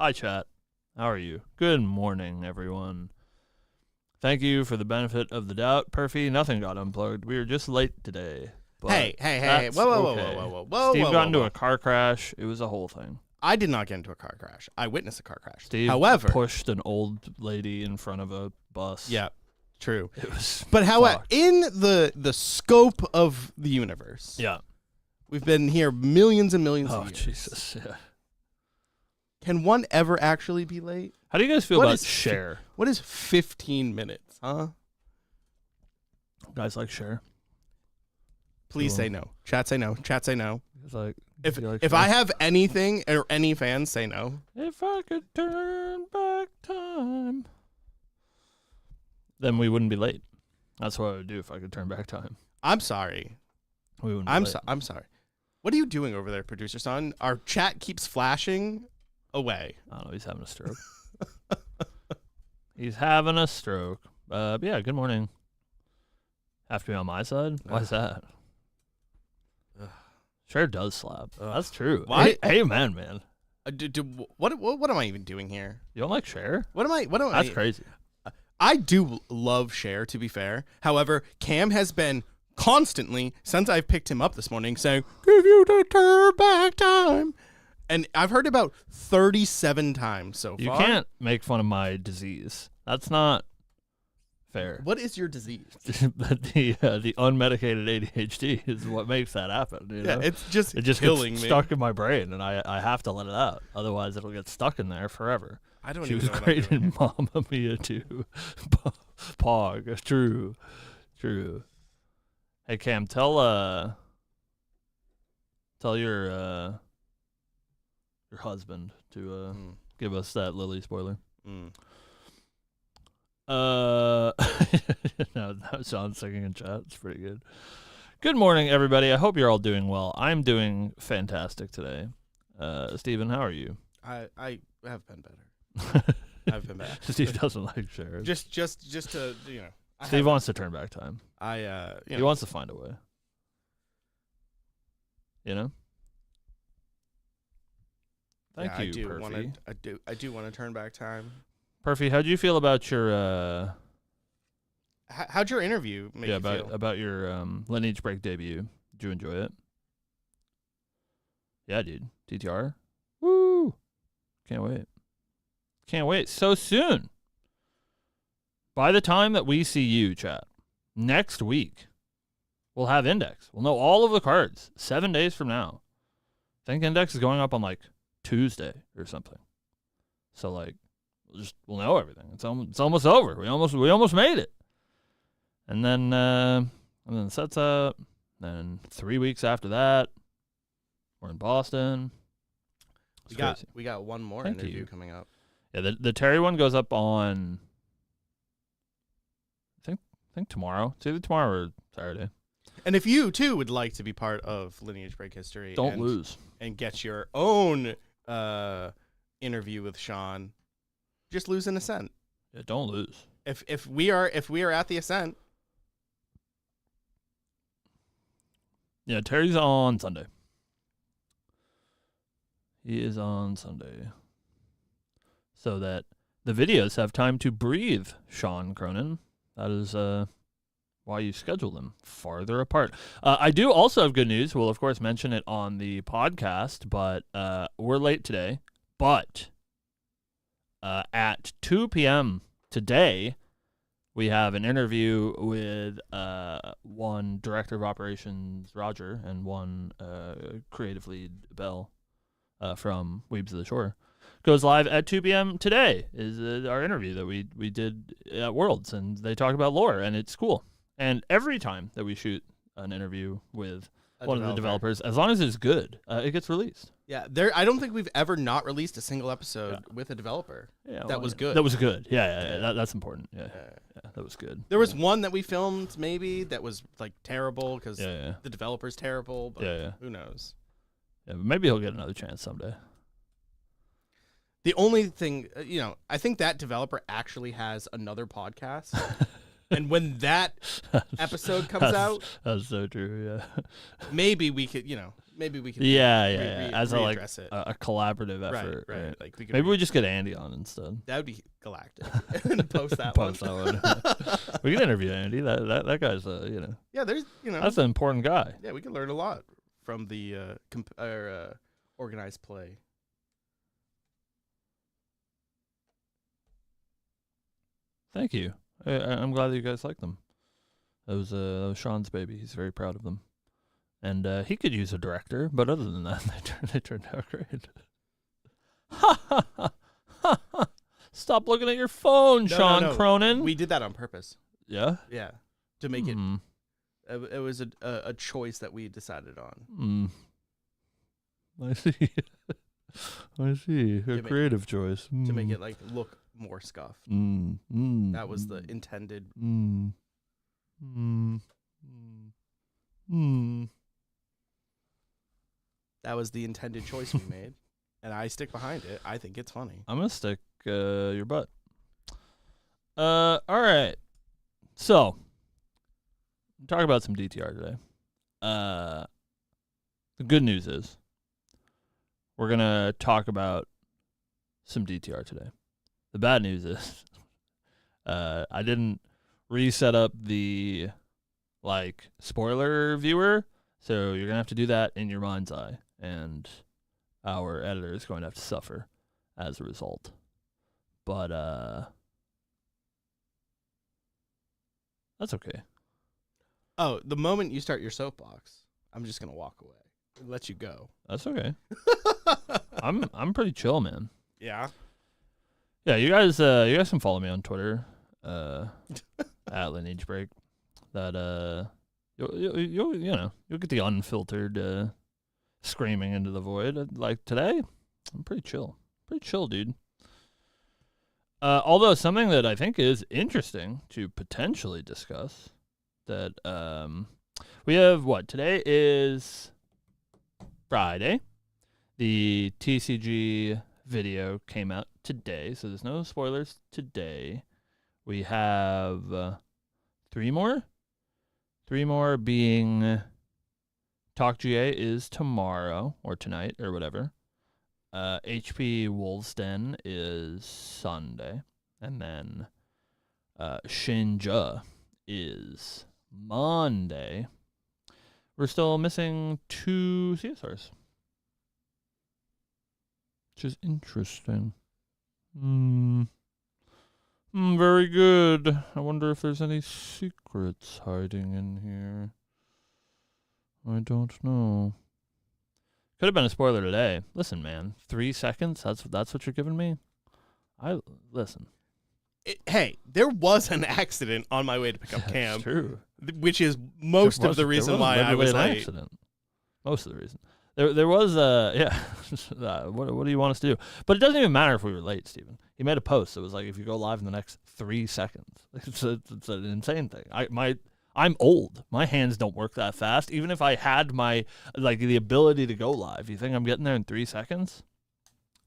Hi chat. How are you? Good morning, everyone. Thank you for the benefit of the doubt. Perfy, nothing got unplugged. We were just late today. Hey, whoa, Steve got into a car crash. It was a whole thing. I did not get into a car crash. I witnessed a car crash. Steve however, pushed an old lady in front of a bus. Yeah, true. It was But however, fucked. in the scope of the universe, Yeah. we've been here millions and millions of Oh, years. Jesus. Yeah. Can one ever actually be late? How do you guys feel What about is Cher? What is 15 minutes, huh? Guys like Cher? Please Cool. say no. Chat say no. Chat say no. It's like, If you like if Cher? I have anything or any fans, say no. If I could turn back time, then we wouldn't be late. That's what I would do if I could turn back time. I'm sorry. We wouldn't be late. I'm sorry. What are you doing over there, producer son? Our chat keeps flashing away. I don't know. He's having a stroke. He's having a stroke. Yeah, good morning. Have to be on my side? Why is that? Cher does slap. That's true. Why? Hey, man. What am I even doing here? You don't like Cher? What am I? That's crazy. I do love Cher, to be fair. However, Cam has been constantly, since I've picked him up this morning, saying, "Give you the turn back time." And I've heard about 37 times so far. You can't make fun of my disease. That's not fair. What is your disease? the unmedicated ADHD is what makes that happen. You know? It just killing gets stuck in my brain, and I have to let it out. Otherwise, it'll get stuck in there forever. I don't She even was know great in Mamma Mia too. Pog. True. Hey Cam, tell your husband to give us that Lily spoiler. No, that sounds singing in chat. It's pretty good. Good morning, everybody. I hope you're all doing well. I'm doing fantastic today. Steven, how are you? I have been better. I've been bad. Steve doesn't like Cher. Just to Steve wants to turn back time. He wants to find a way. You know. Thank you, Perfy. I do want to turn back time. Perfy, how'd you feel about your How'd your interview make you feel? about your Lineage Break debut? Did you enjoy it? Yeah, dude. TTR. Woo! Can't wait. Can't wait. So soon. By the time that we see you, chat, next week, we'll have Index. We'll know all of the cards 7 days from now. I think Index is going up on like Tuesday or something. So like, we'll know everything. It's almost over. We almost made it. And then sets up. Then 3 weeks after that, we're in Boston. We got one more interview coming up. Yeah, the Terry one goes up on I think tomorrow. It's either tomorrow or Saturday. And if you too would like to be part of Lineage Break history, don't lose and get your own interview with Sean, just lose an Ascent. Yeah, don't lose. If we are at the Ascent. Yeah, Terry's on Sunday. He is on Sunday. So that the videos have time to breathe, Sean Cronin. That is why you schedule them farther apart. I do also have good news. We'll, of course, mention it on the podcast, but we're late today. But at 2 p.m. today, we have an interview with one director of operations, Roger, and one creative lead, Belle, from Weebs of the Shore. Goes live at 2 p.m. today is our interview that we did at Worlds, and they talk about lore, and it's cool. And every time that we shoot an interview with one of the developers, as long as it's good, it gets released. Yeah, I don't think we've ever not released a single episode with a developer. Yeah, that was good. That was good. Yeah. That's important. Yeah, that was good. There was one that we filmed maybe that was like terrible because the developer's terrible. But who knows? Yeah, but maybe he'll get another chance someday. The only thing, I think that developer actually has another podcast. And when that episode comes out, that's so true. Yeah, maybe we could, as a collaborative effort. Right. Like maybe we just get Andy on instead. That would be galactic. And post that one. We can interview Andy. That guy's Yeah, there's that's an important guy. Yeah, we can learn a lot from the organized play. Thank you. I'm glad that you guys like them. That was Sean's baby. He's very proud of them. And he could use a director, but other than that, they turned out great. Stop looking at your phone, Sean Cronin. We did that on purpose. Yeah? Yeah. To make it was a choice that we decided on. I see. I see. A creative choice. To make it look more scuffed. That was the intended. That was the intended choice we made, and I stick behind it. I think it's funny. I'm gonna stick your butt. All right. So, talk about some DTR today. The good news is we're gonna talk about some DTR today. The bad news is I didn't reset up the spoiler viewer, so you're gonna have to do that in your mind's eye, and our editor is going to have to suffer as a result. But that's okay. Oh, the moment you start your soapbox, I'm just gonna walk away and let you go. That's okay. I'm pretty chill, man. Yeah. Yeah, you guys can follow me on Twitter, at Lineage Break. That you'll get the unfiltered screaming into the void. Like today, I'm pretty chill, dude. Although something that I think is interesting to potentially discuss, that we have today is Friday. The TCG video came out today, so there's no spoilers today. We have 3 more. 3 more being Talk GA is tomorrow or tonight or whatever. HP Wolves Den is Sunday, and then Shinja is Monday. We're still missing 2 CSRs. which is interesting. Very good. I wonder if there's any secrets hiding in here. I don't know. Could have been a spoiler today. Listen, man, 3 seconds. That's what you're giving me. Listen. Hey, there was an accident on my way to pick up Cam, True. which is most of the reason why I was late. Accident. Most of the reason. There was what do you want us to do? But it doesn't even matter if we were late, Steven. He made a post. It was like, if you go live in the next 3 seconds, it's an insane thing. I'm old. My hands don't work that fast. Even if I had the ability to go live, you think I'm getting there in 3 seconds?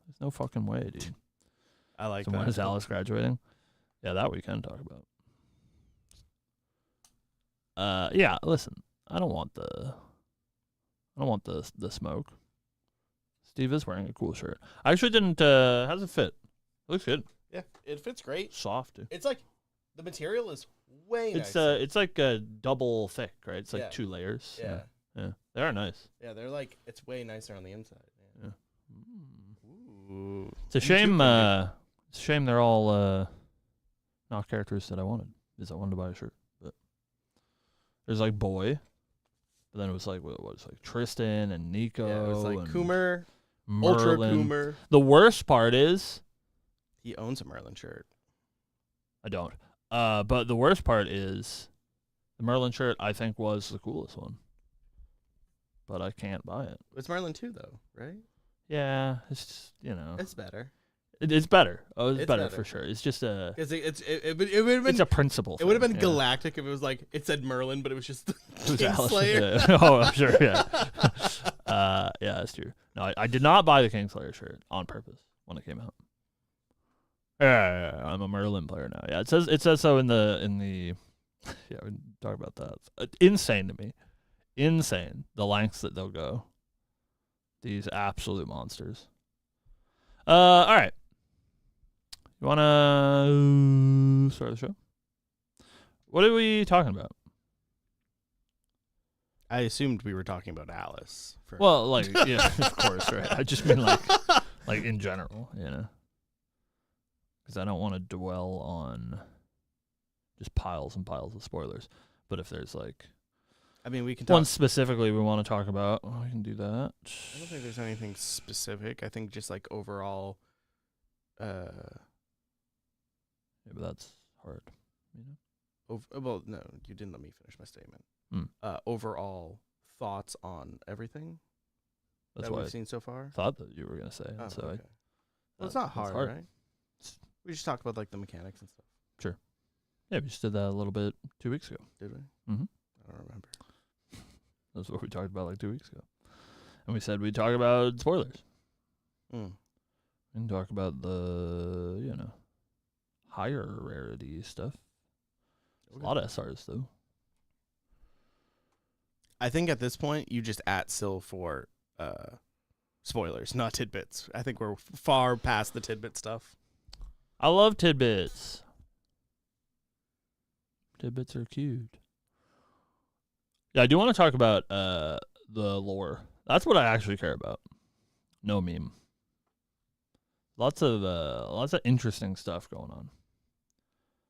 There's no fucking way, dude. I like that. When is Alice graduating? Yeah, that we can talk about. Yeah, listen. I don't want the smoke. Steve is wearing a cool shirt. I actually didn't. How does it fit? It looks good. Yeah, it fits great. Soft, dude. It's like the material is way nice. It's like a double thick, right? It's like 2 layers. Yeah. They are nice. Yeah, they're like, it's way nicer on the inside. Yeah. Ooh. It's a shame. It's a shame they're all not characters that I wanted. Because I wanted to buy a shirt, but there's like boy. But then it was like, what was like Tristan and Nico. Yeah, it was like Coomer, Merlin. Ultra Coomer. The worst part is he owns a Merlin shirt. I don't. But the worst part is the Merlin shirt I think was the coolest one. But I can't buy it. It's Merlin 2 though, right? Yeah, it's just, It's better. It's better. Oh, it's better for sure. It's just it would have been. It's a principle. It would have been galactic if it was like it said Merlin, but it was just Kingslayer. Yeah. Oh, sure. Yeah. Yeah, that's true. No, I did not buy the Kingslayer shirt on purpose when it came out. Yeah, I'm a Merlin player now. Yeah, it says so in the. Yeah, we can talk about that. Insane to me. Insane the lengths that they'll go. These absolute monsters. All right. You want to start the show? What are we talking about? I assumed we were talking about Alice. Well, yeah, of course, right? I just mean like in general, because I don't want to dwell on just piles and piles of spoilers. But if there's we can one specifically we want to talk about, we can do that. I don't think there's anything specific. I think just like overall. Yeah, but that's hard, Well, no, you didn't let me finish my statement. Overall thoughts on everything that's that what we've seen so far. Thought that you were gonna say. Oh, so okay. Well, it's not hard, right? We just talked about the mechanics and stuff. Sure. Yeah, we just did that a little bit 2 weeks ago. Did we? Mm-hmm. I don't remember. That's what we talked about 2 weeks ago, and we said we'd talk about spoilers. And talk about the higher rarity stuff. Okay. A lot of SRs though. I think at this point you just @Sil for spoilers, not tidbits. I think we're far past the tidbit stuff. I love tidbits. Tidbits are cute. Yeah, I do want to talk about the lore. That's what I actually care about. No meme. Lots of interesting stuff going on.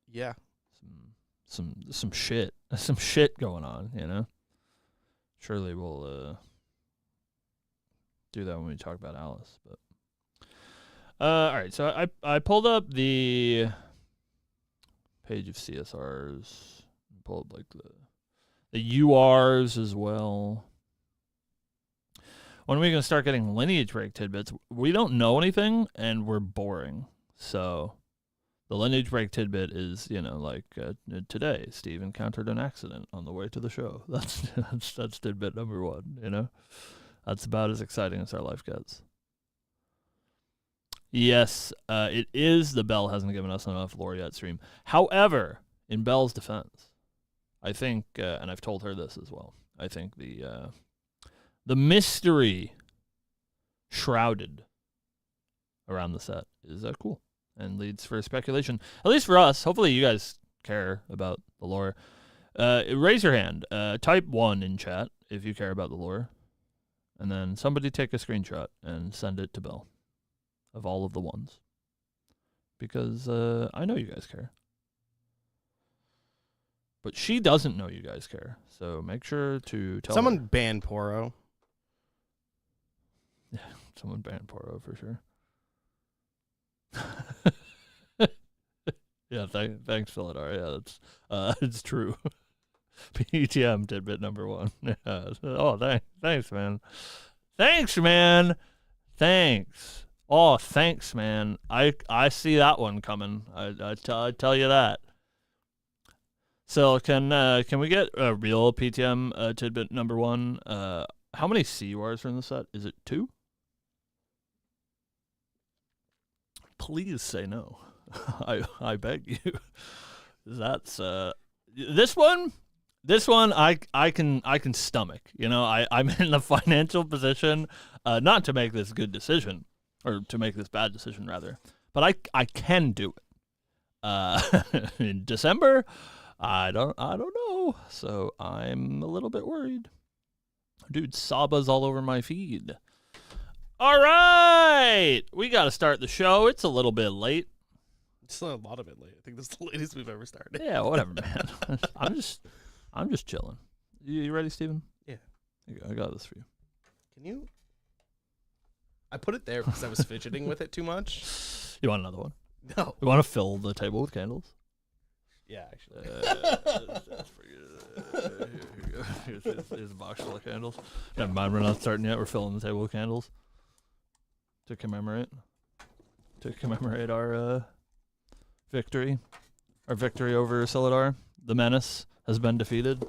Yeah. Some shit. Some shit going on, Surely we'll do that when we talk about Alice, but all right, so I pulled up the page of CSRs, pulled up the URs as well. When are we going to start getting Lineage Break tidbits? We don't know anything, and we're boring. So the Lineage Break tidbit is, today Steve encountered an accident on the way to the show. That's tidbit number 1, That's about as exciting as our life gets. Yes, it is the Bell hasn't given us enough lore yet stream. However, in Bell's defense, I think, and I've told her this as well, I think the mystery shrouded around the set is cool and leads for speculation. At least for us. Hopefully you guys care about the lore. Raise your hand. Type 1 in chat if you care about the lore. And then somebody take a screenshot and send it to Bill. of all of the ones. Because I know you guys care. But she doesn't know you guys care. So make sure to tell Someone her. ban Poro. Yeah, someone ban Poro for sure. Yeah, thanks, Philidar. Yeah, that's it's true. PTM tidbit number 1. Yeah. Oh, thanks, man. Thanks, man. Thanks. Oh, thanks, man. I see that one coming. I tell you that. So can we get a real PTM tidbit number 1? How many CURs are in the set? Is it 2? Please say no. I beg you. That's this one I can stomach. You know, I'm in the financial position not to make this good decision, or to make this bad decision rather, but I can do it. In December, I don't know. So I'm a little bit worried. Dude, Saba's all over my feed. All right, we got to start the show. It's a little bit late. It's a lot of it late. I think this is the latest we've ever started. Yeah, whatever, man. I'm just chilling. You ready, Steven? Yeah. I got this for you. Can you? I put it there because I was fidgeting with it too much. You want another one? No. You want to fill the table with candles? Yeah, actually. That's pretty good. Here you go. Here's a box full of candles. Never mind, we're not starting yet. We're filling the table with candles to commemorate our victory. Our victory over Silidar. The menace has been defeated.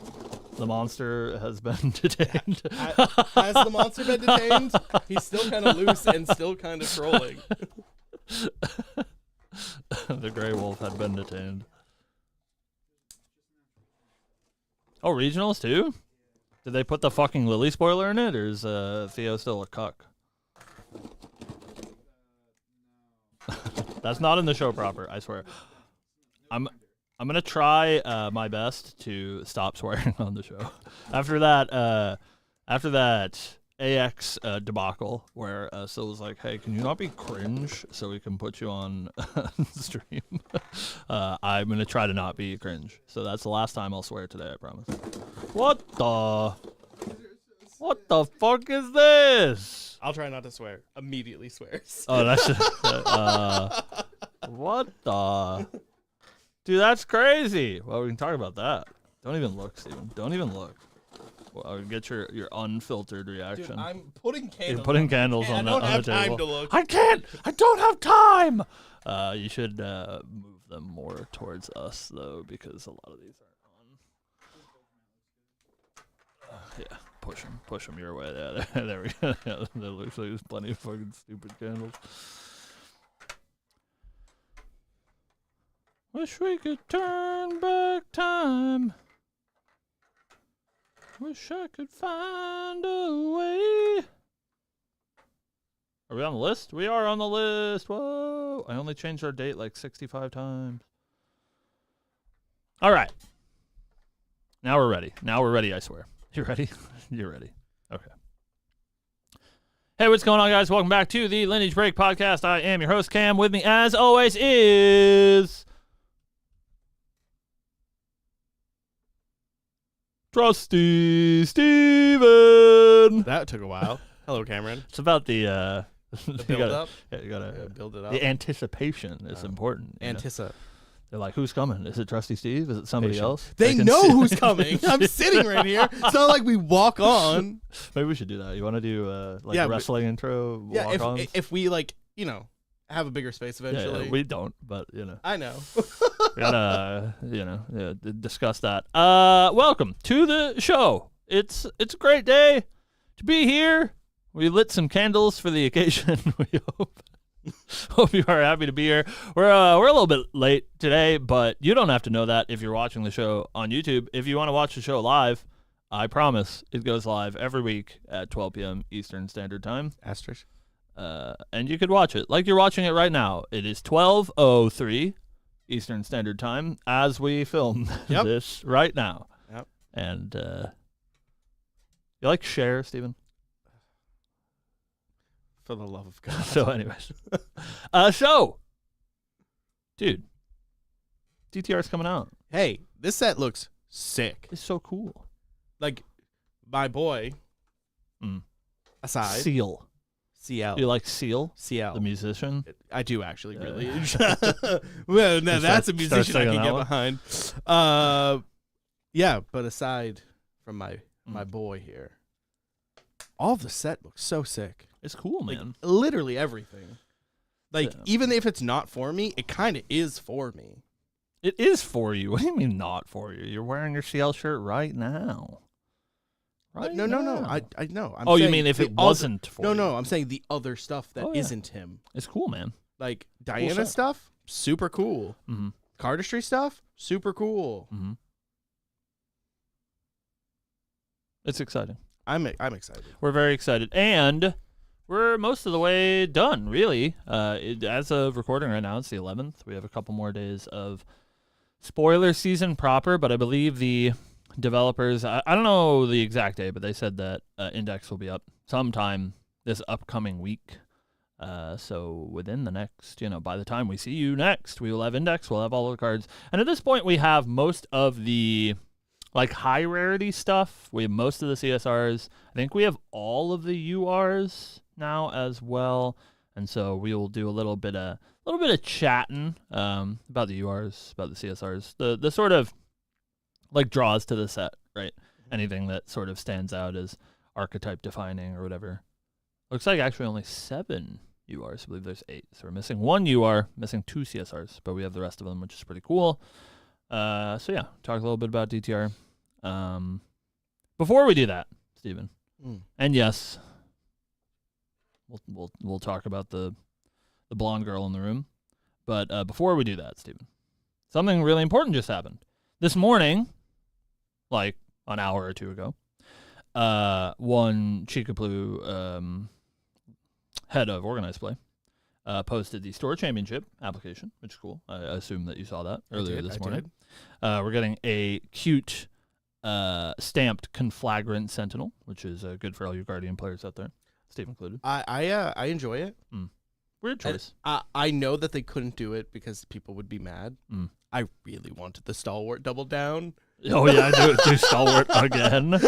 The monster has been detained. Has the monster been detained? He's still kind of loose and still kind of trolling. The gray wolf had been detained. Oh, regionals too? Did they put the fucking Lily spoiler in it, or is Theo still a cuck? That's not in the show proper, I swear. I'm gonna try my best to stop swearing on the show. After that AX debacle where Sil was like, "Hey, can you not be cringe so we can put you on stream?" I'm gonna try to not be cringe. So that's the last time I'll swear today, I promise. What the fuck is this? I'll try not to swear. Immediately swears. Oh, that's what the? Dude, that's crazy. Well, we can talk about that. Don't even look, Steven. Don't even look. Well, get your unfiltered reaction. Dude, I'm putting candles. You're putting candles on the table. I don't have time to look. I can't. I don't have time. You should move them more towards us though, because a lot of these aren't on. Yeah, push them your way. Yeah, there we go. Yeah, there looks like there's plenty of fucking stupid candles. Wish we could turn back time. Wish I could find a way. Are we on the list? We are on the list. Whoa. I only changed our date like 65 times. All right. Now we're ready. I swear. You ready? You're ready. Okay. Hey, what's going on, guys? Welcome back to the Lineage Break podcast. I am your host, Cam. With me, as always, is Trusty Steven. That took a while. Hello, Cameron. It's about the build up. Yeah, you gotta build it up. The anticipation is important. Antissa. They're like, who's coming? Is it Trusty Steve? Is it somebody else? They can know see- who's coming. I'm sitting right here. It's not like we walk on. Maybe we should do that. You want to do Yeah, wrestling intro? Yeah, walk-ons? if we have a bigger space eventually. Yeah, we don't, but I know. we gotta discuss that. Welcome to the show. It's a great day to be here. We lit some candles for the occasion. We hope you are happy to be here. We're a little bit late today, but you don't have to know that if you're watching the show on YouTube. If you want to watch the show live, I promise it goes live every week at 12 p.m. Eastern Standard Time. Asterisk. And you could watch it like you're watching it right now. It is 12:03 Eastern Standard Time as we film this right now. Yep. And you like Cher, Steven? For the love of God. So, anyways. Dude, DTR's coming out. Hey, this set looks sick. It's so cool. Like, my boy, aside. Seal. CL. Do you like Seal? CL. The musician? I do actually, really. Well, no, that's a musician I can get behind. Yeah, but aside from my boy here, all of the set looks so sick. It's cool, Like, man. literally everything. Like, even if it's not for me, it kind of is for me. It is for you. What do you mean not for you? You're wearing your CL shirt right now. Right? No. I know. Oh, you mean if it wasn't for you? No, I'm saying the other stuff that isn't him. It's cool, man. Like, Diana stuff, super cool. Mm-hmm. Cardistry stuff, super cool. Mm-hmm. It's exciting. I'm excited. We're very excited. And we're most of the way done, really. As of recording right now, it's the 11th. We have a couple more days of spoiler season proper, but I believe the developers, I don't know the exact day, but they said that Index will be up sometime this upcoming week. So within the next, by the time we see you next, we will have Index, we'll have all the cards. And at this point, we have most of the high rarity stuff. We have most of the CSRs. I think we have all of the URs now as well. And so we will do a little bit of chatting about the URs, about the CSRs, the sort of draws to the set, right? Anything that sort of stands out as archetype defining or whatever. Looks like actually only 7 URs. I believe there's 8. So we're missing 1 UR, missing 2 CSRs, but we have the rest of them, which is pretty cool. So yeah, talk a little bit about DTR. Before we do that, Steven, and yes, we'll talk about the blonde girl in the room. But before we do that, Steven, something really important just happened. This morning, like an hour or two ago, one Chicaplu head of organized play posted the store championship application, which is cool. I assume that you saw that earlier this morning. We're getting a cute stamped Conflagrant Sentinel, which is good for all you Guardian players out there, Steve included. I enjoy it. Weird choice. I know that they couldn't do it because people would be mad. I really wanted the Stalwart double down. Oh yeah, do Stalwart again.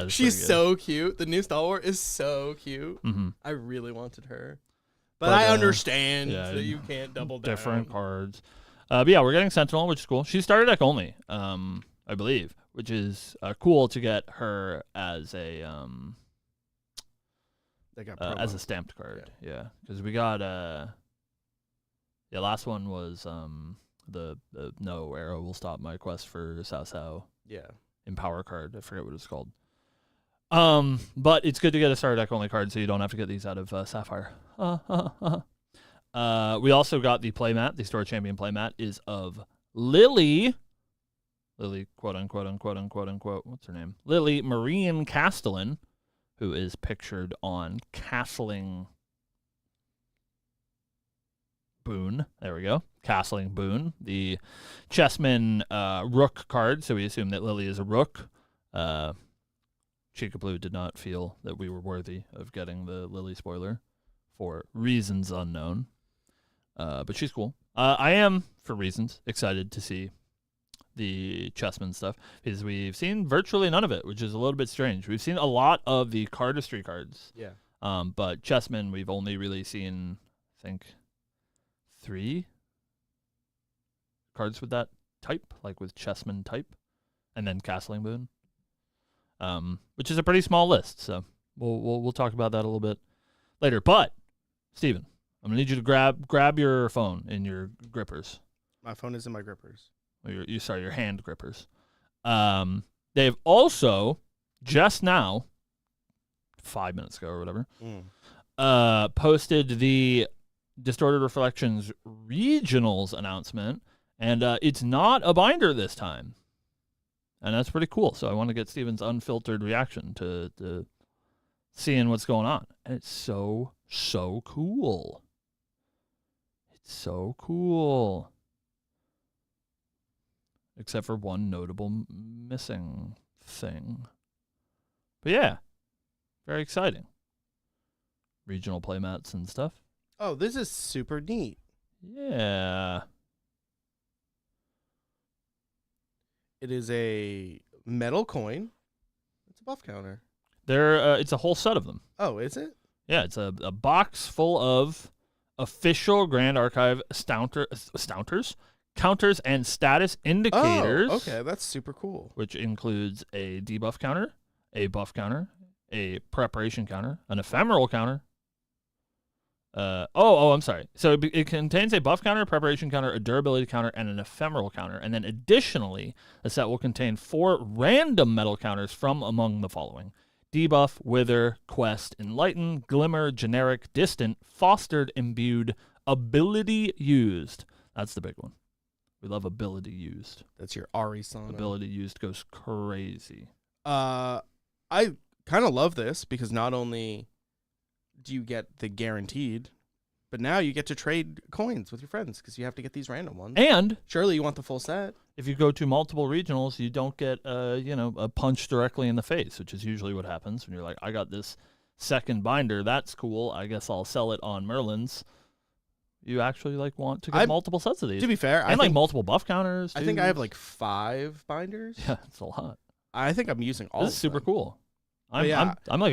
She's so cute. The new Stalwart is so cute. I really wanted her. But I understand that you can't double down. Different cards. But yeah, we're getting Sentinel, which is cool. She started deck only, I believe, which is cool to get her as a stamped card. Yeah, because we got last one was the no arrow will stop my quest for Sao. Yeah. Empower card. I forget what it's called. But it's good to get a starter deck only card so you don't have to get these out of Sapphire. We also got the playmat. The store champion playmat is of Lily, quote unquote, what's her name? Lily Marine Castellan, who is pictured on Castling Boone. There we go. Castling Boone, the Chessman Rook card. So we assume that Lily is a Rook. Chicaplu did not feel that we were worthy of getting the Lily spoiler for reasons unknown. But she's cool. I am, for reasons, excited to see the Chessman stuff because we've seen virtually none of it, which is a little bit strange. We've seen a lot of the cardistry cards. Yeah. But Chessman, we've only really seen, I think, 3 cards with that type, like with Chessman type, and then Castling Boone, which is a pretty small list. So we'll talk about that a little bit later. But Steven, I'm gonna need you to grab your phone in your grippers. My phone is in my grippers. Your hand grippers. They've also just now, 5 minutes ago or whatever, posted the Distorted Reflections Regionals announcement, and it's not a binder this time. And that's pretty cool. So I want to get Steven's unfiltered reaction to seeing what's going on. And it's so cool. It's so cool. Except for one notable missing thing. But yeah, very exciting. regional playmats and stuff. Oh, this is super neat. Yeah. It is a metal coin. It's a buff counter. It's a whole set of them. Oh, is it? Yeah, it's a box full of official Grand Archive counters, and status indicators. Oh, okay, that's super cool. Which includes a debuff counter, a buff counter, a preparation counter, an ephemeral counter. I'm sorry. So it contains a buff counter, a preparation counter, a durability counter, and an ephemeral counter. And then additionally, the set will contain 4 random metal counters from among the following: debuff, wither, quest, enlighten, glimmer, generic, distant, fostered, imbued, ability used. That's the big one. We love ability used. That's your Arisana. Ability used goes crazy. I kind of love this because not only do you get the guaranteed, but now you get to trade coins with your friends because you have to get these random ones. And surely you want the full set. If you go to multiple regionals, you don't get a punch directly in the face, which is usually what happens when you're like, I got this second binder. That's cool. I guess I'll sell it on Merlin's. You actually want to get multiple sets of these. To be fair, and I think multiple buff counters. Too. I think I have 5 binders. Yeah, it's a lot. I think I'm using all. This is super cool. I'm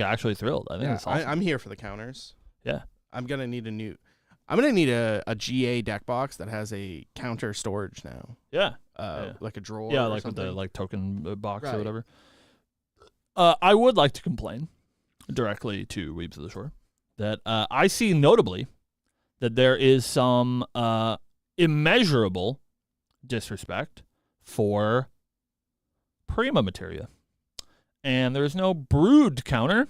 actually thrilled. I think it's awesome. I'm here for the counters. Yeah, I'm gonna need a GA deck box that has a counter storage now. Yeah, like a drawer. Yeah, or like something. with the token box or whatever. I would like to complain directly to Weebs of the Shore that I see notably that there is some immeasurable disrespect for Prima materia. And there's no brood counter.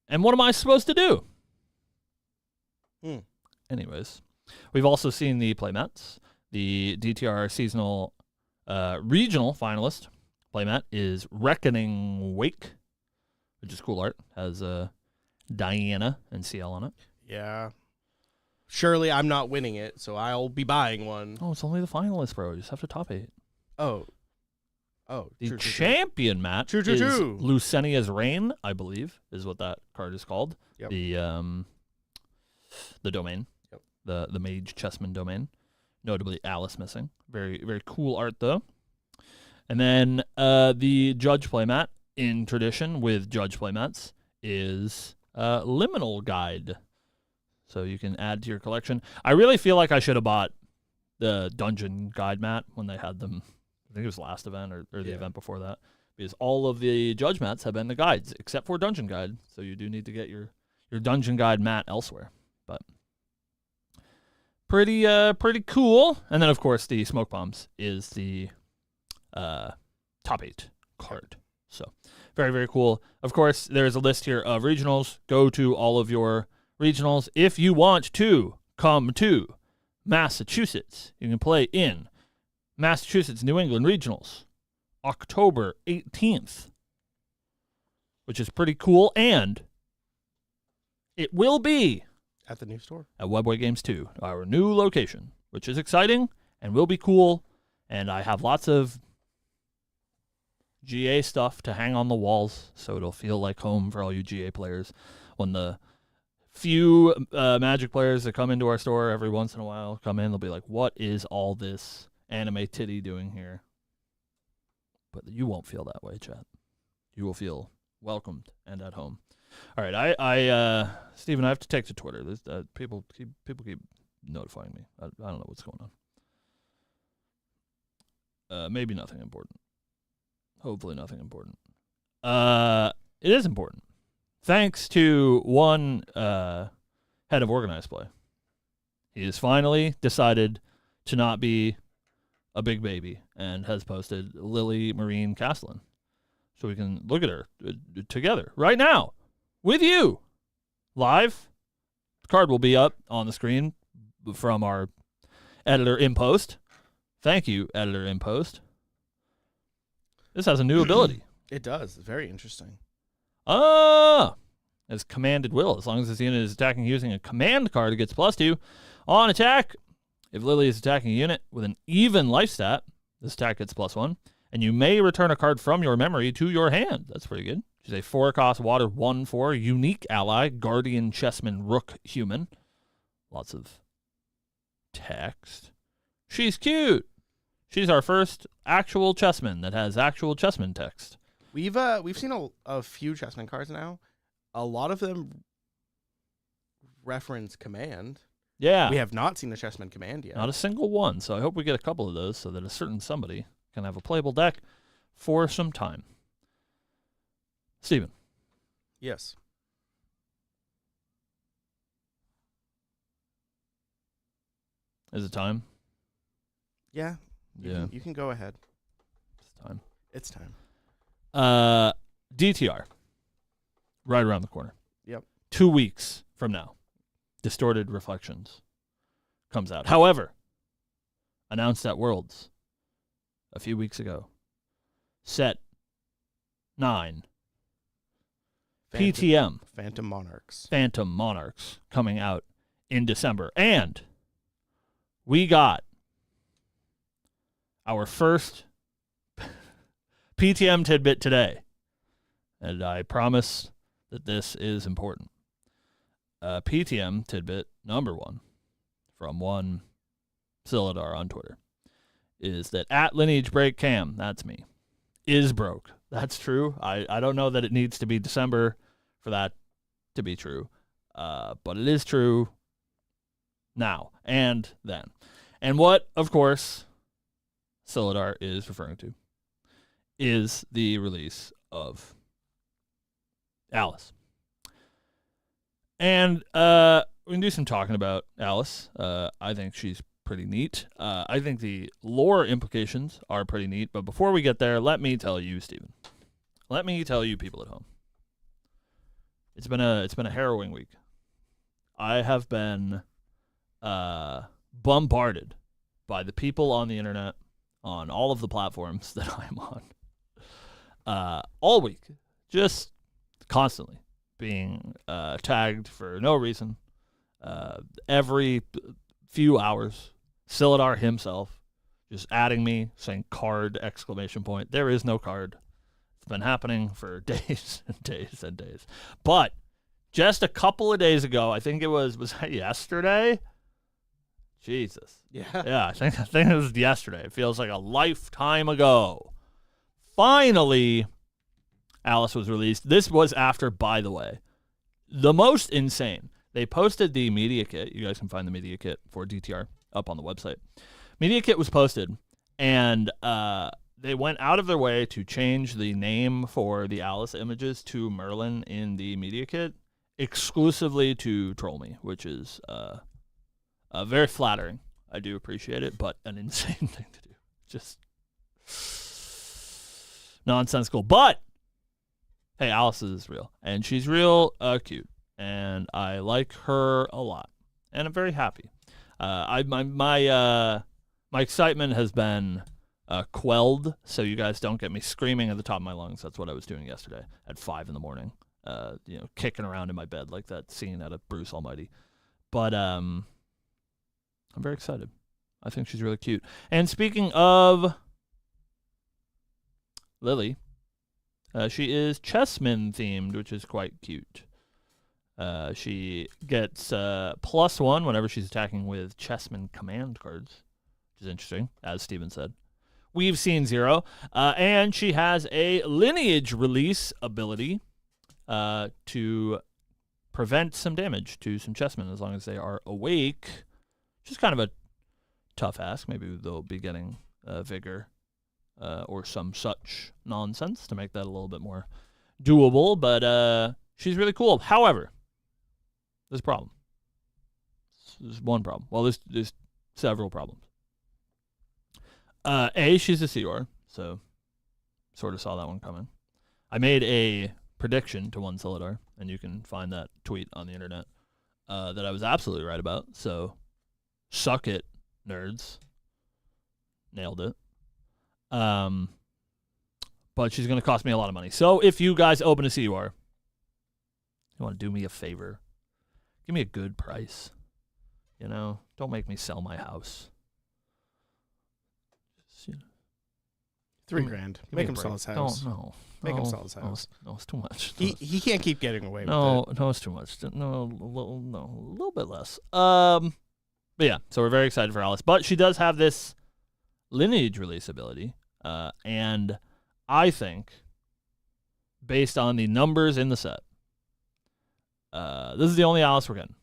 And what am I supposed to do? Anyways, we've also seen the playmats. The DTR seasonal regional finalist playmat is Reckoning Wake, which is cool art. Has Diana and CL on it. Yeah. Surely I'm not winning it, so I'll be buying one. Oh, it's only the finalists, bro. You just have to top 8. Oh. The champion mat is Lucenia's Reign, I believe, is what that card is called. Yep. The domain. Yep. The Mage Chessman domain. Notably Alice missing. Very, very cool art, though. And then the Judge playmat, in tradition with Judge playmats, is Liminal Guide. So you can add to your collection. I really feel like I should have bought the Dungeon Guide mat when they had them. I think it was the last event or the event before that. Because all of the Judge mats have been the guides, except for Dungeon Guide. So you do need to get your Dungeon Guide mat elsewhere. But pretty cool. And then, of course, the Smoke Bombs is the top 8 card. So very, very cool. Of course, there's a list here of regionals. Go to all of your regionals. If you want to come to Massachusetts, you can play in Massachusetts New England Regionals, October 18th, which is pretty cool. And it will be at the new store at Webway Games 2, our new location, which is exciting and will be cool. And I have lots of GA stuff to hang on the walls, so it'll feel like home for all you GA players. When the few Magic players that come into our store every once in a while come in, they'll be like, what is all this anime titty doing here? But you won't feel that way, chat. You will feel welcomed and at home. All right, I Steven, I have to take to Twitter. There's, people keep notifying me. I don't know what's going on. Maybe nothing important. Hopefully nothing important. It is important. Thanks to one head of organized play. He has finally decided to not be a big baby and has posted Lily Marine Castellan. So we can look at her together right now with you live. The card will be up on the screen from our editor in post. Thank you, editor in post. This has a new ability. It does. It's very interesting. As commanded will. As long as this unit is attacking using a command card, it gets +2 on attack. If Lily is attacking a unit with an even life stat, this attack gets +1. And you may return a card from your memory to your hand. That's pretty good. She's a 4-cost water 1/4 unique ally, guardian chessman rook human. Lots of text. She's cute. She's our first actual chessman that has actual chessman text. We've seen a few chessman cards now. A lot of them reference command. Yeah. We have not seen a chessman command yet. Not a single one, so I hope we get a couple of those so that a certain somebody can have a playable deck for some time. Steven. Yes. Is it time? Yeah. Yeah. You can go ahead. It's time. It's time. DTR. Right around the corner. Yep. 2 weeks from now. Distorted Reflections comes out. However, announced at Worlds a few weeks ago. Set 9. PTM. Phantom Monarchs. Phantom Monarchs coming out in December. And we got our first PTM tidbit today. And I promise that this is important. PTM tidbit number 1 from one Silidar on Twitter is that at Lineage Break Cam, that's me, is broke. That's true. I don't know that it needs to be December for that to be true. But it is true now and then. And what, of course, Silidar is referring to is the release of Alice. And we can do some talking about Alice. I think she's pretty neat. I think the lore implications are pretty neat. But before we get there, let me tell you, Steven. Let me tell you, people at home. It's been a harrowing week. I have been bombarded by the people on the internet on all of the platforms that I'm on all week, just constantly being tagged for no reason. Every few hours, Silidar himself just adding me, saying "card!" ! There is no card. It's been happening for days and days and days. But just a couple of days ago, I think it was that yesterday? Jesus. Yeah, I think it was yesterday. It feels like a lifetime ago. Finally, Alice was released. This was after, by the way, the most insane. They posted the media kit. You guys can find the media kit for DTR up on the website. Media kit was posted, and they went out of their way to change the name for the Alice images to Merlin in the media kit, exclusively to troll me, which is very flattering. I do appreciate it, but an insane thing to do. Just nonsensical. But hey, Alice is real, and she's real cute, and I like her a lot, and I'm very happy. My excitement has been quelled, so you guys don't get me screaming at the top of my lungs. That's what I was doing yesterday at 5 a.m. Kicking around in my bed like that scene out of Bruce Almighty. But I'm very excited. I think she's really cute. And speaking of Lily, she is chessman themed, which is quite cute. She gets +1 whenever she's attacking with chessman command cards, which is interesting, as Steven said. We've seen 0. And she has a lineage release ability to prevent some damage to some chessmen as long as they are awake, which is kind of a tough ask. Maybe they'll be getting vigor or some such nonsense to make that a little bit more doable, but she's really cool. However, there's a problem. There's one problem. Well, there's several problems. She's a Seor, so sort of saw that one coming. I made a prediction to one Silidar, and you can find that tweet on the internet, that I was absolutely right about. So, suck it, nerds. Nailed it. But she's going to cost me a lot of money. So if you guys open a CUR, you want to do me a favor, give me a good price. Don't make me sell my house. $3,000. Make him sell his house. Don't, Make him sell his house. No, it's too much. He can't keep getting away with it. No, it's too much. No, a little bit less. But yeah, so we're very excited for Alice. But she does have this Lineage release ability, and I think, based on the numbers in the set, this is the only Alice we're getting.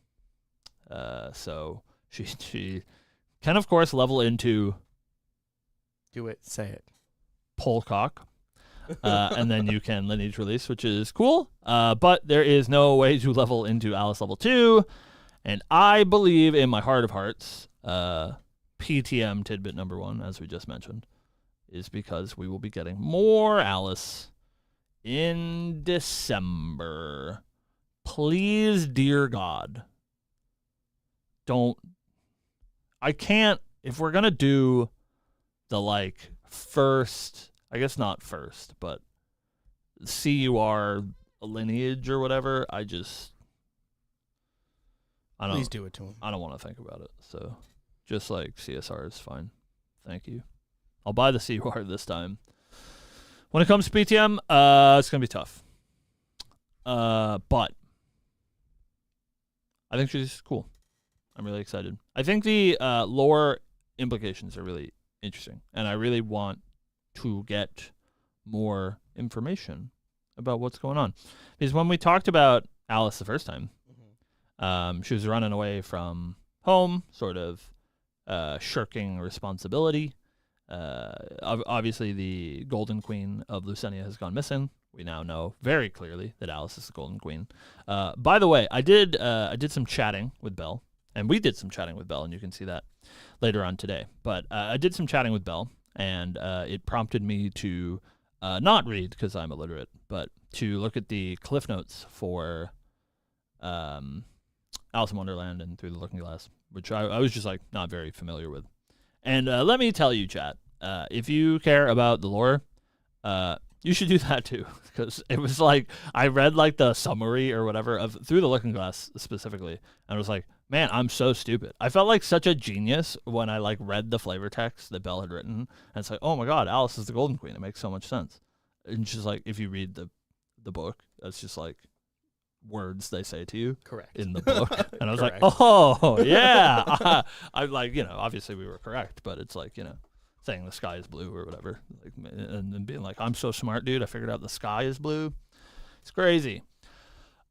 So she can, of course, level into Do it. Say it. Polcock, and then you can Lineage release, which is cool. But there is no way to level into Alice level 2, and I believe in my heart of hearts, PTM tidbit number 1, as we just mentioned, is because we will be getting more Alice in December. Please, dear God, if we're going to do the first, I guess not first, but CUR Lineage or whatever, Please do it to him. I don't want to think about it. So just CSR is fine. Thank you. I'll buy the CUR this time. When it comes to PTM, it's going to be tough. But I think she's cool. I'm really excited. I think the lore implications are really interesting, and I really want to get more information about what's going on. Because when we talked about Alice the first time, she was running away from home, sort of shirking responsibility. Obviously, the Golden Queen of Lucenia has gone missing. We now know very clearly that Alice is the Golden Queen. By the way, I did some chatting with Belle, and we did some chatting with Belle, and you can see that later on today. But I did some chatting with Belle, and it prompted me to not read because I'm illiterate, but to look at the cliff notes for Alice in Wonderland and Through the Looking Glass, which I was just not very familiar with. And let me tell you, chat, if you care about the lore, you should do that too, because it was I read the summary or whatever of Through the Looking Glass specifically, and I was like, man, I'm so stupid. I felt like such a genius when I read the flavor text that Belle had written, and it's oh my god, Alice is the Golden Queen. It makes so much sense. And just if you read the book, that's just words they say to you Correct. in the book, and I was Correct. oh yeah, I'm obviously we were correct, but it's saying the sky is blue or whatever, and then being I'm so smart, dude, I figured out the sky is blue. It's crazy.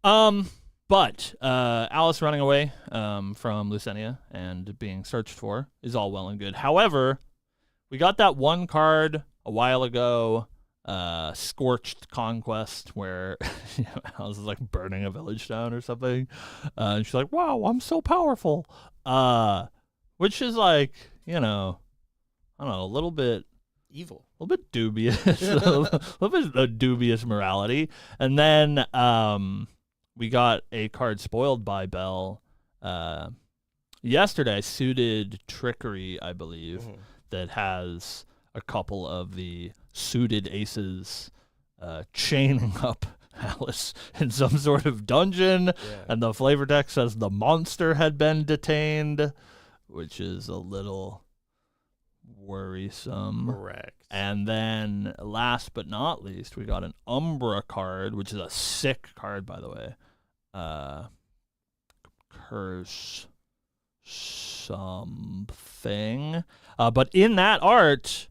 But Alice running away from Lucenia and being searched for is all well and good. However, we got that one card a while ago, Scorched Conquest, where Alice is burning a village down or something, and she's wow, I'm so powerful, which is I don't know, a little bit evil, a little bit dubious, a little bit of dubious morality. And then we got a card spoiled by Belle yesterday, Suited Trickery, I believe, that has a couple of the suited aces chaining up Alice in some sort of dungeon, and the flavor text says the monster had been detained, which is a little worrisome. Correct. And then last but not least, we got an Umbra card, which is a sick card, by the way. Curse something. But in that art,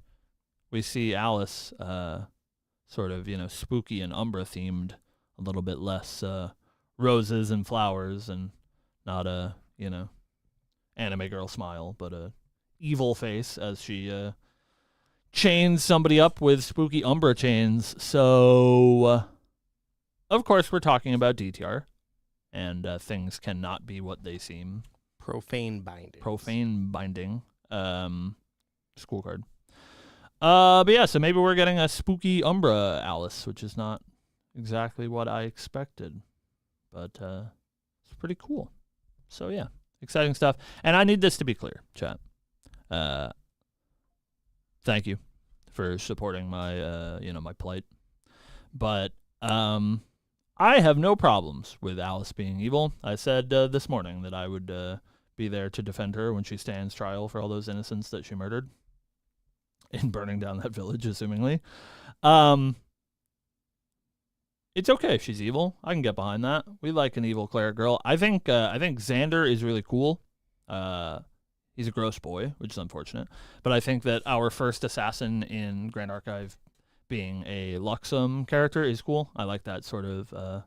we see Alice sort of, spooky and Umbra themed, a little bit less roses and flowers, and not a, anime girl smile, but a evil face as she chains somebody up with spooky Umbra chains. So, of course, we're talking about DTR, and things cannot be what they seem. Profane binding. School card. But yeah, so maybe we're getting a spooky Umbra Alice, which is not exactly what I expected, but it's pretty cool. So yeah, exciting stuff. And I need this to be clear, chat. Thank you for supporting my, my plight. But I have no problems with Alice being evil. I said this morning that I would be there to defend her when she stands trial for all those innocents that she murdered. in burning down that village, assumingly. It's okay if she's evil. I can get behind that. We like an evil cleric girl. I think Xander is really cool. He's a gross boy, which is unfortunate. But I think that our first assassin in Grand Archive being a Luxem character is cool. I like that sort of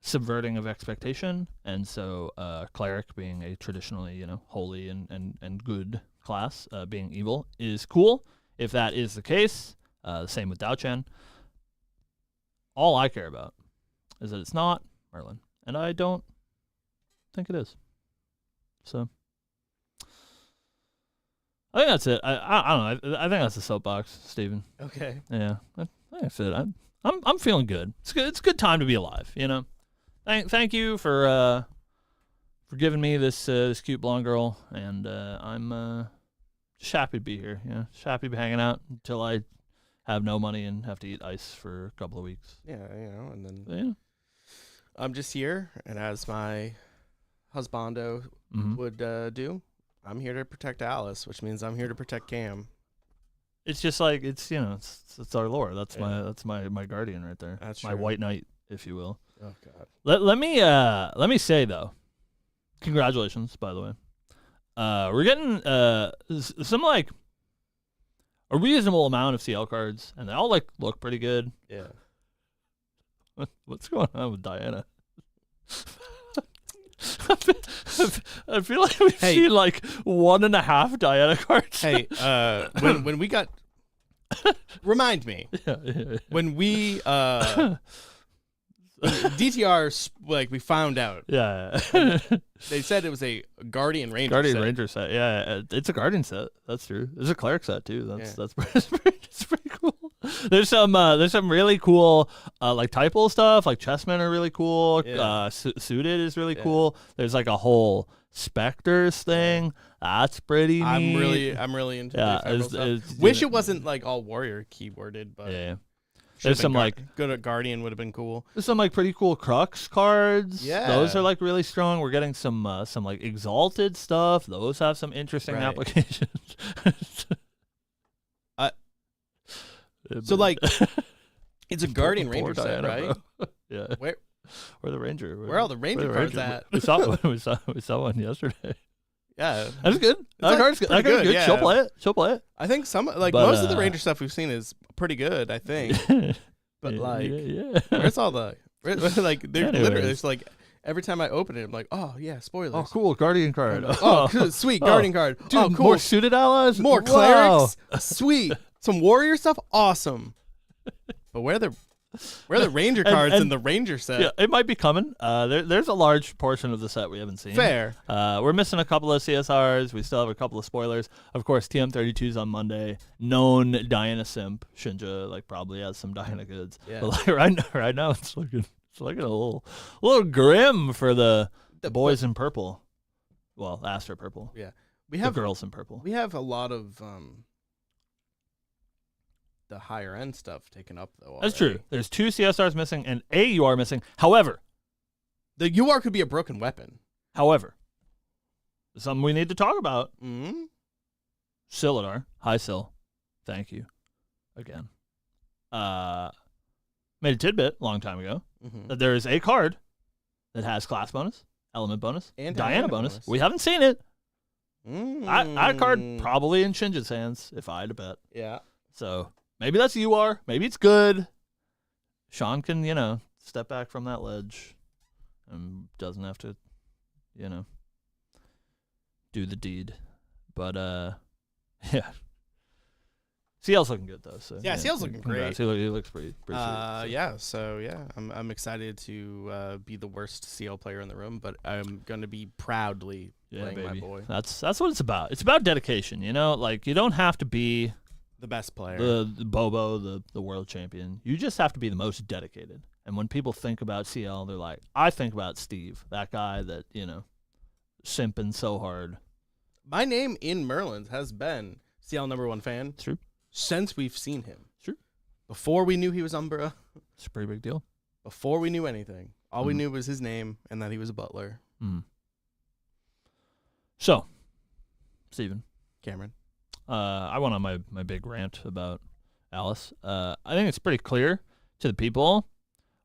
subverting of expectation. And so cleric being a traditionally, holy and good class, being evil is cool. If that is the case, the same with Dao-Chan. All I care about is that it's not Merlin, and I don't think it is. So I think that's it. I don't know. I think that's the soapbox, Steven. Okay. Yeah, I think that's it. I'm feeling good. It's good. It's a good time to be alive. Thank you for giving me this cute blonde girl, and I'm just happy to be here. Just happy to be hanging out until I have no money and have to eat ice for a couple of weeks. Yeah, and then I'm just here, and as my husbando would do, I'm here to protect Alice, which means I'm here to protect Cam. It's just like it's our lore. That's my guardian right there. That's my true. white knight, if you will. Oh God. Let me say though, congratulations, by the way. We're getting some like a reasonable amount of CL cards, and they all look pretty good. Yeah. What's going on with Diana? I feel like we've seen 1.5 Diana cards. Hey, when we got, remind me when we DTR we found out. Yeah. They said it was a Guardian Ranger. Ranger set. Yeah, it's a Guardian set. That's true. There's a Cleric set too. That's pretty cool. There's some really cool typo stuff. Like chessmen are really cool. Yeah. Suited is really cool. There's a whole Spectres thing. That's pretty neat. I'm really into stuff. Wish it wasn't all warrior keyworded, but yeah. There's some good at Guardian would have been cool. There's some pretty cool Crux cards. Yeah, those are really strong. We're getting some Exalted stuff. Those have some interesting applications. So it's a Guardian Ranger set, right? Yeah. Where the Ranger? Where are all the Ranger cards at? We saw one yesterday. Yeah, that's good. That card's good. Yeah. She'll play it. I think most of the Ranger stuff we've seen is pretty good. I think, but where's all the literally it's every time I open it, I'm like, oh yeah, spoilers. Oh cool, Guardian card. Sweet Guardian card. Dude, oh cool, more suited allies, more clerics. Sweet, some warrior stuff. Awesome. But where are the Ranger cards in the Ranger set? Yeah, it might be coming. There's a large portion of the set we haven't seen. Fair. We're missing a couple of CSRs. We still have a couple of spoilers. Of course, TM32's on Monday. Known Diana simp. Shinja probably has some Diana goods. Yeah. But right now it's looking a little grim for the boys in purple. Well, Astra purple. Yeah. We have the girls in purple. We have a lot of the higher end stuff taken up though. Already. That's true. There's 2 CSRs missing and a UR missing. However, the UR could be a broken weapon. There's something we need to talk about. Mm-hmm. Silidar. Hi, Sil. Thank you again. Made a tidbit a long time ago that there is a card that has class bonus, element bonus, and Diana bonus. We haven't seen it. That card probably in Shinja's hands, if I had to bet. Yeah. So maybe that's UR. Maybe it's good. Sean can, step back from that ledge and doesn't have to, do the deed. But, yeah. CL's looking good, though. So CL's looking great. He looks pretty sweet. Yeah, so, I'm excited to be the worst CL player in the room, but I'm going to be proudly playing my boy. That's what it's about. It's about dedication, you don't have to be the best player, the Bobo, the world champion. You just have to be the most dedicated. And when people think about CL, they're like, I think about Steve, that guy that, simping so hard. My name in Merlin's has been CL #1 fan. True. Since we've seen him. True. Before we knew he was Umbra. It's a pretty big deal. Before we knew anything. All we knew was his name and that he was a butler. So, Steven. Cameron. I went on my big rant about Alice. I think it's pretty clear to the people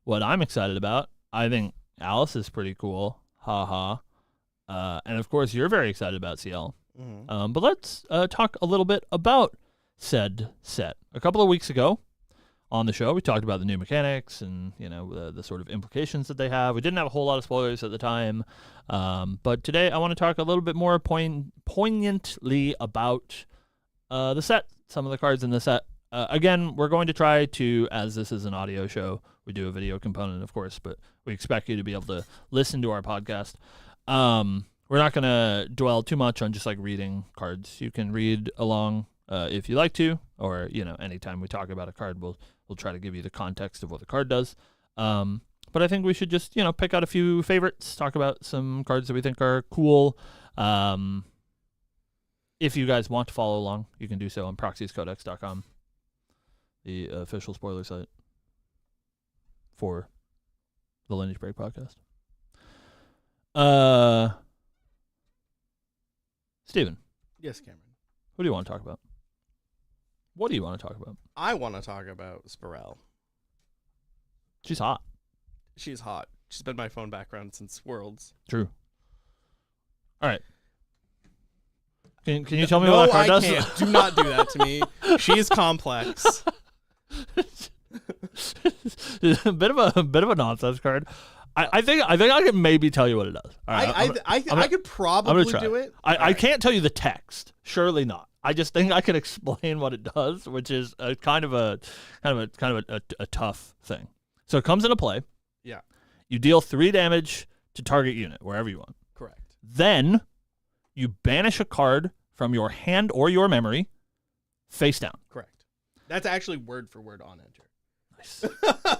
what I'm excited about. I think Alice is pretty cool. Ha ha. And of course, you're very excited about CL. Mm-hmm. But let's talk a little bit about said set. A couple of weeks ago on the show, we talked about the new mechanics and the sort of implications that they have. We didn't have a whole lot of spoilers at the time, but today I want to talk a little bit more poignantly about the set, some of the cards in the set. Again, we're going to try to, as this is an audio show, we do a video component, of course, but we expect you to be able to listen to our podcast. We're not going to dwell too much on just like reading cards. You can read along if you like to, or anytime we talk about a card, we'll try to give you the context of what the card does. But I think we should just pick out a few favorites, talk about some cards that we think are cool. If you guys want to follow along, you can do so on proxiescodex.com, the official spoiler site for the Lineage Break podcast. Steven. Yes, Cameron. Who do you want to talk about? What do you want to talk about? I want to talk about Spirel. She's hot. She's hot. She's been my phone background since Worlds. True. All right. Can you tell me what that card does? No, I can't. Do not do that to me. She is complex. a bit of a nonsense card. I think I can maybe tell you what it does. All right, I could probably do it. I can't tell you the text. Surely not. I just think I can explain what it does, which is a kind of a tough thing. So it comes into play. Yeah. You deal 3 damage to target unit wherever you want. Correct. Then you banish a card from your hand or your memory face down. Correct. That's actually word for word on enter. Nice.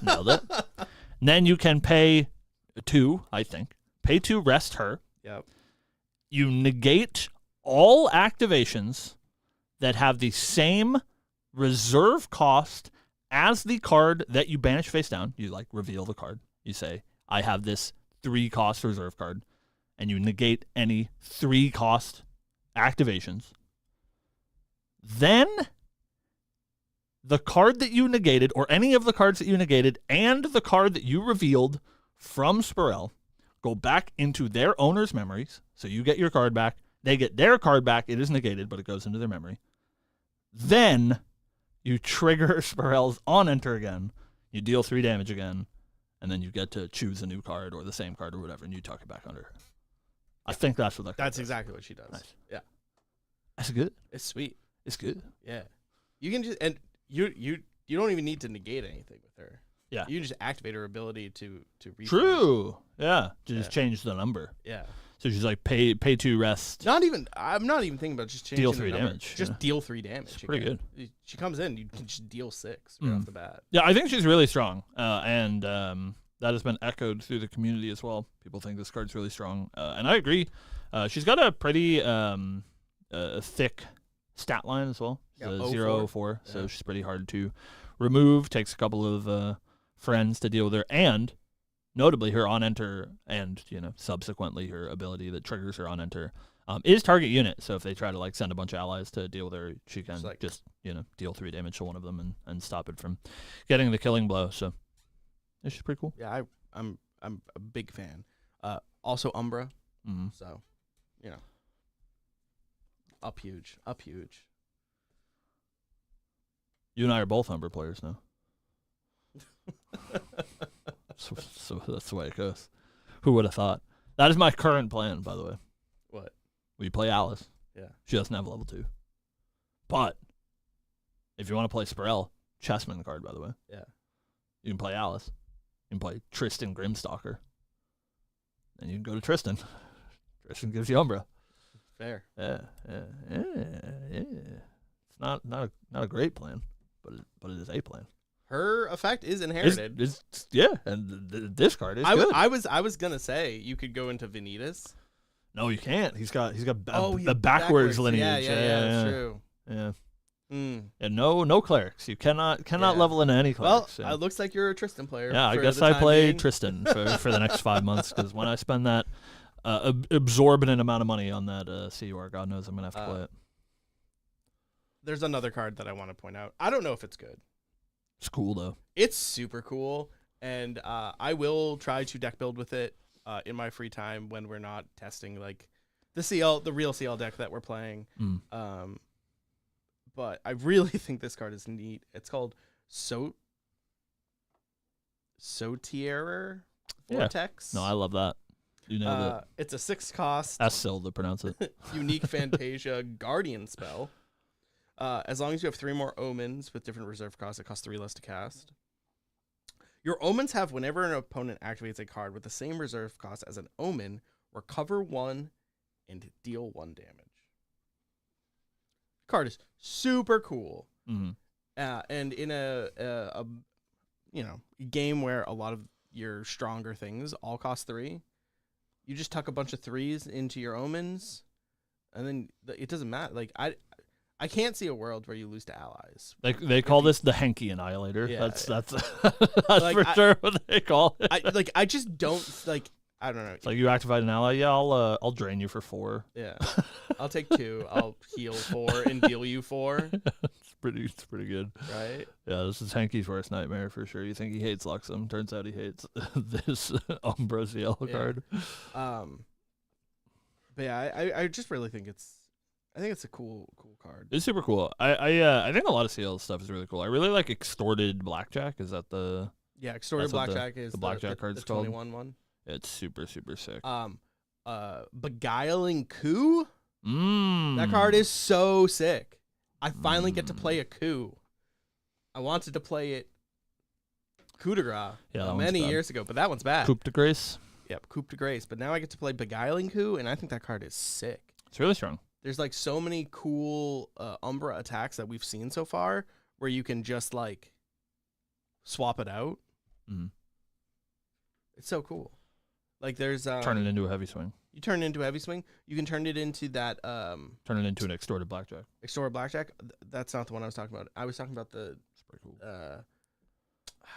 Nailed it. And then you can pay 2, I think. Pay 2, rest her. Yep. You negate all activations that have the same reserve cost as the card that you banish face down. You reveal the card. You say, I have this 3 cost reserve card. And you negate any 3 cost activations. Then the card that you negated, or any of the cards that you negated, and the card that you revealed from Spirel go back into their owner's memories. So you get your card back. They get their card back. It is negated, but it goes into their memory. Then you trigger Spirel's on enter again. You deal 3 damage again. And then you get to choose a new card or the same card or whatever, and you tuck it back under her. I think that's what that card That's does. exactly what she does. Nice. Yeah. That's good. It's sweet. It's good. Yeah. You can just, and you don't even need to negate anything with her. Yeah. You just activate her ability to refund. True. Yeah. Just change the number. Yeah. So she's like pay 2 rest. I'm not even thinking about just changing Deal the 3 number. damage. Just deal 3 damage. It's pretty good. She comes in, you can just deal 6 right off the bat. Yeah, I think she's really strong. And that has been echoed through the community as well. People think this card's really strong. And I agree. She's got a pretty thick stat line as well. Yeah, 0-4. Yeah. So she's pretty hard to remove. Takes a couple of friends to deal with her. And notably, her on enter and subsequently her ability that triggers her on enter is target unit. So if they try to send a bunch of allies to deal with her, she can just deal 3 damage to one of them and stop it from getting the killing blow. So it's just pretty cool. Yeah, I'm a big fan. Also Umbra. Mm-hmm. So, up huge. You and I are both Humber players now. so that's the way it goes. Who would have thought? That is my current plan, by the way. What? We play Alice. Yeah. She doesn't have level 2. But if you want to play Spirel, Chessman card, by the way. Yeah. You can play Alice. You can play Tristan Grimstalker. And you can go to Tristan. Tristan gives you Umbra. Fair. Yeah. It's not a great plan, but it is a plan. Her effect is inherited. And this card is good. I was gonna say you could go into Vanitas. No, you can't. He's got He's the backwards lineage. Yeah, true. Yeah. Mm. And no clerics. You cannot level into any clerics. Well, it looks like you're a Tristan player. Yeah, I guess I play Tristan for the next 5 months, because when I spend that absorbent amount of money on that CUR, God knows I'm gonna have to play it. there's another card that I want to point out. I don't know if it's good. It's cool though. It's super cool, and I will try to deck build with it in my free time when we're not testing like the real CL deck that we're playing. But I really think this card is neat. It's called Sotierer Vortex. No, I love that. You know it's a 6 cost. Assil to pronounce it. Unique Fantasia Guardian spell. As long as you have 3 more omens with different reserve costs, it costs 3 less to cast. Your omens have whenever an opponent activates a card with the same reserve cost as an omen, recover 1 and deal 1 damage. Card is super cool. Mm-hmm. And in a game where a lot of your stronger things all cost 3, you just tuck a bunch of 3s into your omens, and then it doesn't matter. Like I can't see a world where you lose to allies. They call this the Henky Annihilator. Yeah, that's like, for sure what they call it. I just don't like. I don't know. It's like you activate an ally. Yeah, I'll drain you for 4. Yeah, I'll take 2. I'll heal 4 and deal you 4. It's pretty good. Right? Yeah, this is Hanky's worst nightmare for sure. You think he hates Luxem. Turns out he hates this Umbra CL card. But yeah, I just really think it's a cool card. It's super cool. I think a lot of CL stuff is really cool. I really like Extorted Blackjack. Is that the Extorted Blackjack is the Blackjack card's the called? 21 one. It's super sick. Beguiling Coup. That card is so sick. I finally get to play a coup. I wanted to play it coup de grace many years ago, but that one's bad. Coup de Grace. Yep, coup de grace. But now I get to play Beguiling Coup, and I think that card is sick. It's really strong. There's like so many cool Umbra attacks that we've seen so far where you can just like swap it out. Mm-hmm. It's so cool. Like there's turn it into a heavy swing. You turn it into a heavy swing. You can turn it into that turn it into an Extorted Blackjack. Extorted Blackjack. That's not the one I was talking about. I was talking about the it's pretty cool. I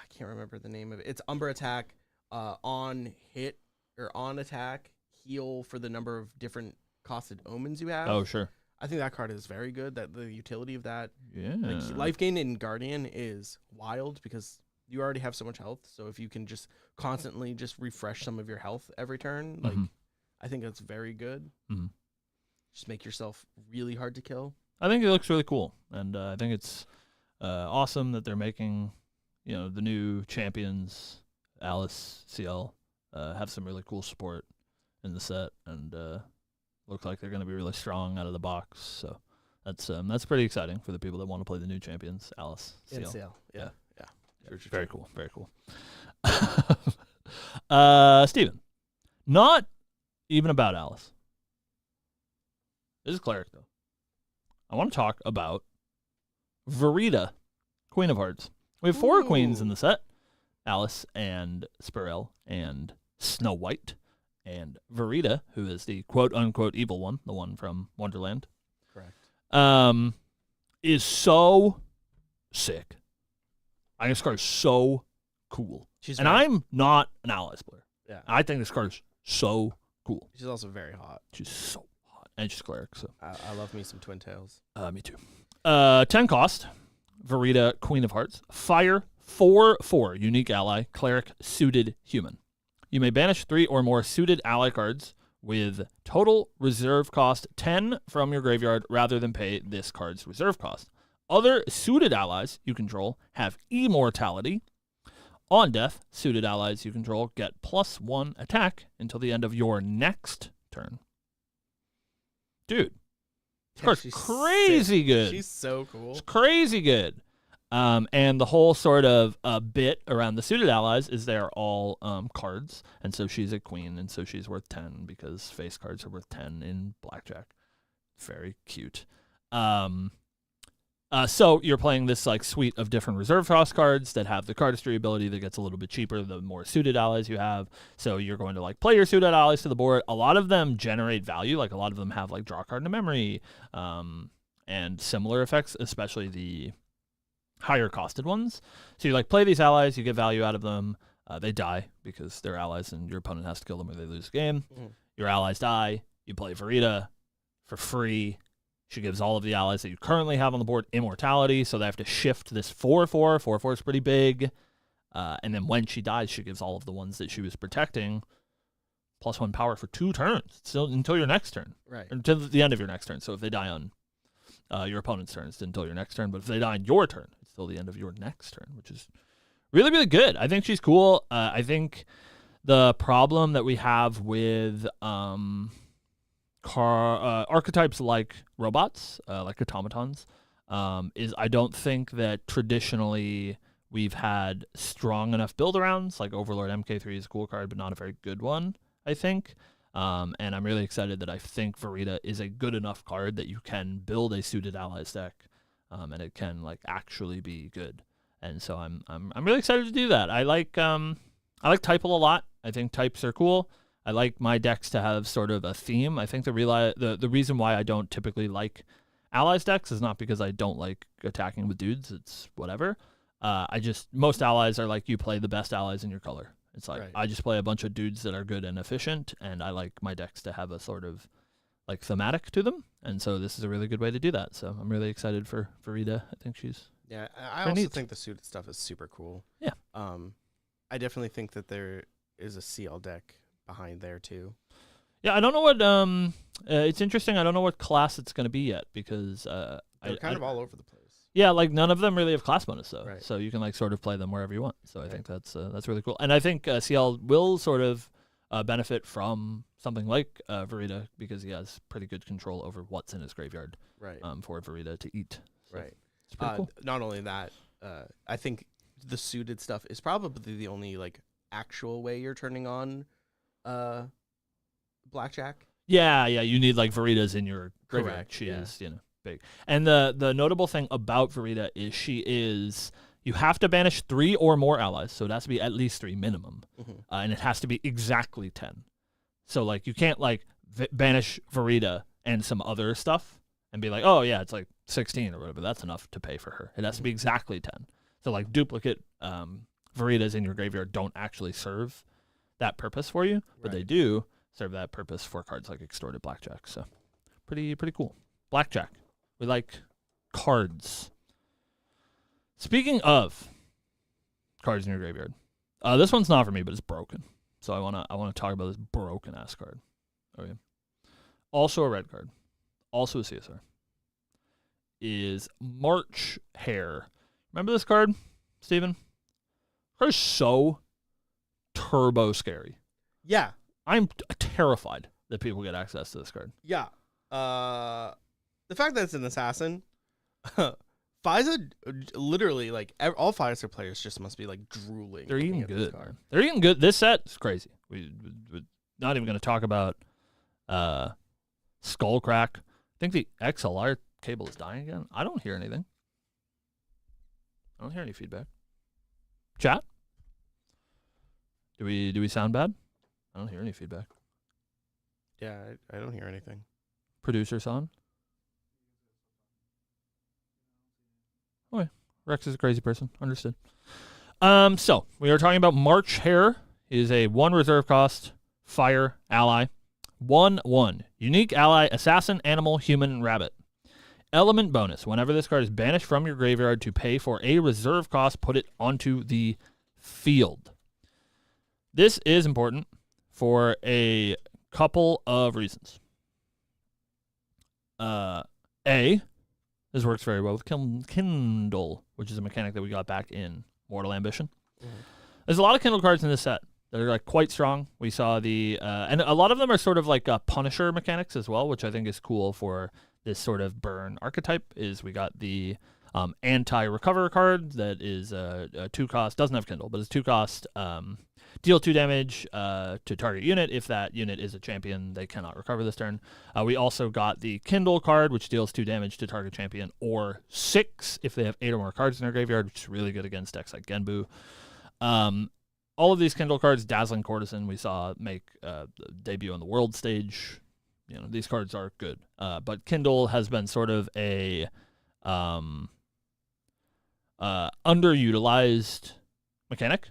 can't remember the name of it. It's Umbra attack on hit or on attack heal for the number of different costed omens you have. Oh, sure. I think that card is very good. That the utility of that. Yeah. Like, life gain in Guardian is wild because you already have so much health. So if you can just constantly just refresh some of your health every turn, like I think that's very good. Mm-hmm. Just make yourself really hard to kill. I think it looks really cool, and I think it's awesome that they're making, the new champions, Alice CL, have some really cool support in the set, and look like they're going to be really strong out of the box. So that's pretty exciting for the people that want to play the new champions, Alice CL. In CL, yeah. Very cool. Steven, not even about Alice. This is Cleric, though. I want to talk about Verita, Queen of Hearts. We have 4 queens in the set. Alice and Spirel and Snow White and Verita, who is the quote-unquote evil one, the one from Wonderland. Correct. Is so sick. I think this card is so cool. I'm not an Alice player. Yeah. I think this card is so cool. She's also very hot. She's so hot. And she's Cleric, so. I love me some Twin Tails. Me too. 10 cost. Verita, Queen of Hearts. Fire, 4/4. Unique ally. Cleric, suited human. You may banish 3 or more suited ally cards with total reserve cost 10 from your graveyard rather than pay this card's reserve cost. Other suited allies you control have immortality. On death, suited allies you control get +1 attack until the end of your next turn. Dude, this card's crazy good. She's so cool. It's crazy good. And the whole sort of bit around the suited allies is they're all cards, and so she's a queen, and so she's worth 10 because face cards are worth 10 in blackjack. Very cute. So you're playing this like suite of different reserve cost cards that have the cardistry ability that gets a little bit cheaper the more suited allies you have. So you're going to like play your suited allies to the board. A lot of them generate value. Like a lot of them have like draw card to memory and similar effects, especially the higher costed ones. So you like play these allies, you get value out of them. They die because they're allies and your opponent has to kill them or they lose the game. Your allies die. You play Verita for free. She gives all of the allies that you currently have on the board immortality, so they have to shift this 4/4. 4/4 is pretty big. And then when she dies, she gives all of the ones that she was protecting +1 power for 2 turns, still until your next turn. Right. Until the end of your next turn. So if they die on your opponent's turn, it's until your next turn. But if they die on your turn, it's still the end of your next turn, which is really, really good. I think she's cool. I think the problem that we have with archetypes like robots, like automatons, is I don't think that traditionally we've had strong enough build-arounds. Like Overlord MK3 is a cool card, but not a very good one, I think. And I'm really excited that I think Verita is a good enough card that you can build a suited allies deck, and it can like actually be good. And so I'm really excited to do that. I like Typal a lot. I think types are cool. I like my decks to have sort of a theme. I think the reason why I don't typically like allies decks is not because I don't like attacking with dudes. It's whatever. Most allies are like you play the best allies in your color. It's like I just play a bunch of dudes that are good and efficient, and I like my decks to have a sort of like thematic to them. And so this is a really good way to do that. So I'm really excited for Verita. I think she's I also think the suited stuff is super cool. Yeah. I definitely think that there is a CL deck behind there too. Yeah, I don't know what it's interesting. I don't know what class it's going to be yet because they're kind of all over the place. Yeah, like none of them really have class bonus though, Right. so you can like sort of play them wherever you want. So I think that's really cool, and I think CL will sort of benefit from something like Verita because he has pretty good control over what's in his graveyard. Right. For Verita to eat. So Right. it's pretty cool. Not only that, I think the suited stuff is probably the only like actual way you're turning on blackjack. Yeah, you need like Veritas in your graveyard. Correct, She yeah. is, big. And the notable thing about Verita is you have to banish 3 or more allies, so it has to be at least 3 minimum, and it has to be exactly 10. So like you can't like banish Verita and some other stuff and be like, oh yeah, it's like 16 or whatever. That's enough to pay for her. It has to be exactly 10. So like duplicate Veritas in your graveyard don't actually serve that purpose for you, but they do serve that purpose for cards like Extorted Blackjack. So pretty cool. Blackjack. We like cards. Speaking of cards in your graveyard, this one's not for me, but it's broken. So I wanna talk about this broken ass card. Okay. Also a red card. Also a CSR. Is March Hare. Remember this card, Steven? Card is so turbo scary. Yeah. I'm terrified that people get access to this card. Yeah. The fact that it's an assassin, FISA literally like all FISA players just must be like drooling. They're looking eating at this good. card. They're eating good. This set is crazy. We're not even going to talk about Skull Crack. I think the XLR cable is dying again. I don't hear anything. I don't hear any feedback. Chat? Do we sound bad? I don't hear any feedback. Yeah, I don't hear anything. Producer son? Okay. Rex is a crazy person. Understood. So we are talking about March Hare. He is a 1 reserve cost fire ally. 1/1. Unique ally, assassin, animal, human, rabbit. Element bonus. Whenever this card is banished from your graveyard to pay for a reserve cost, put it onto the field. This is important for a couple of reasons. This works very well with Kindle, which is a mechanic that we got back in Mortal Ambition. There's a lot of Kindle cards in this set that are like quite strong. We saw and a lot of them are sort of like Punisher mechanics as well, which I think is cool for this sort of burn archetype. Is we got the anti-recover card that is a 2 cost, doesn't have Kindle, but it's 2 cost. Deal 2 damage to target unit. If that unit is a champion, they cannot recover this turn. We also got the Kindle card, which deals 2 damage to target champion, or 6 if they have 8 or more cards in their graveyard, which is really good against decks like Genbu. All of these Kindle cards, Dazzling Courtesan, we saw make debut on the world stage. These cards are good. But Kindle has been sort of a underutilized mechanic.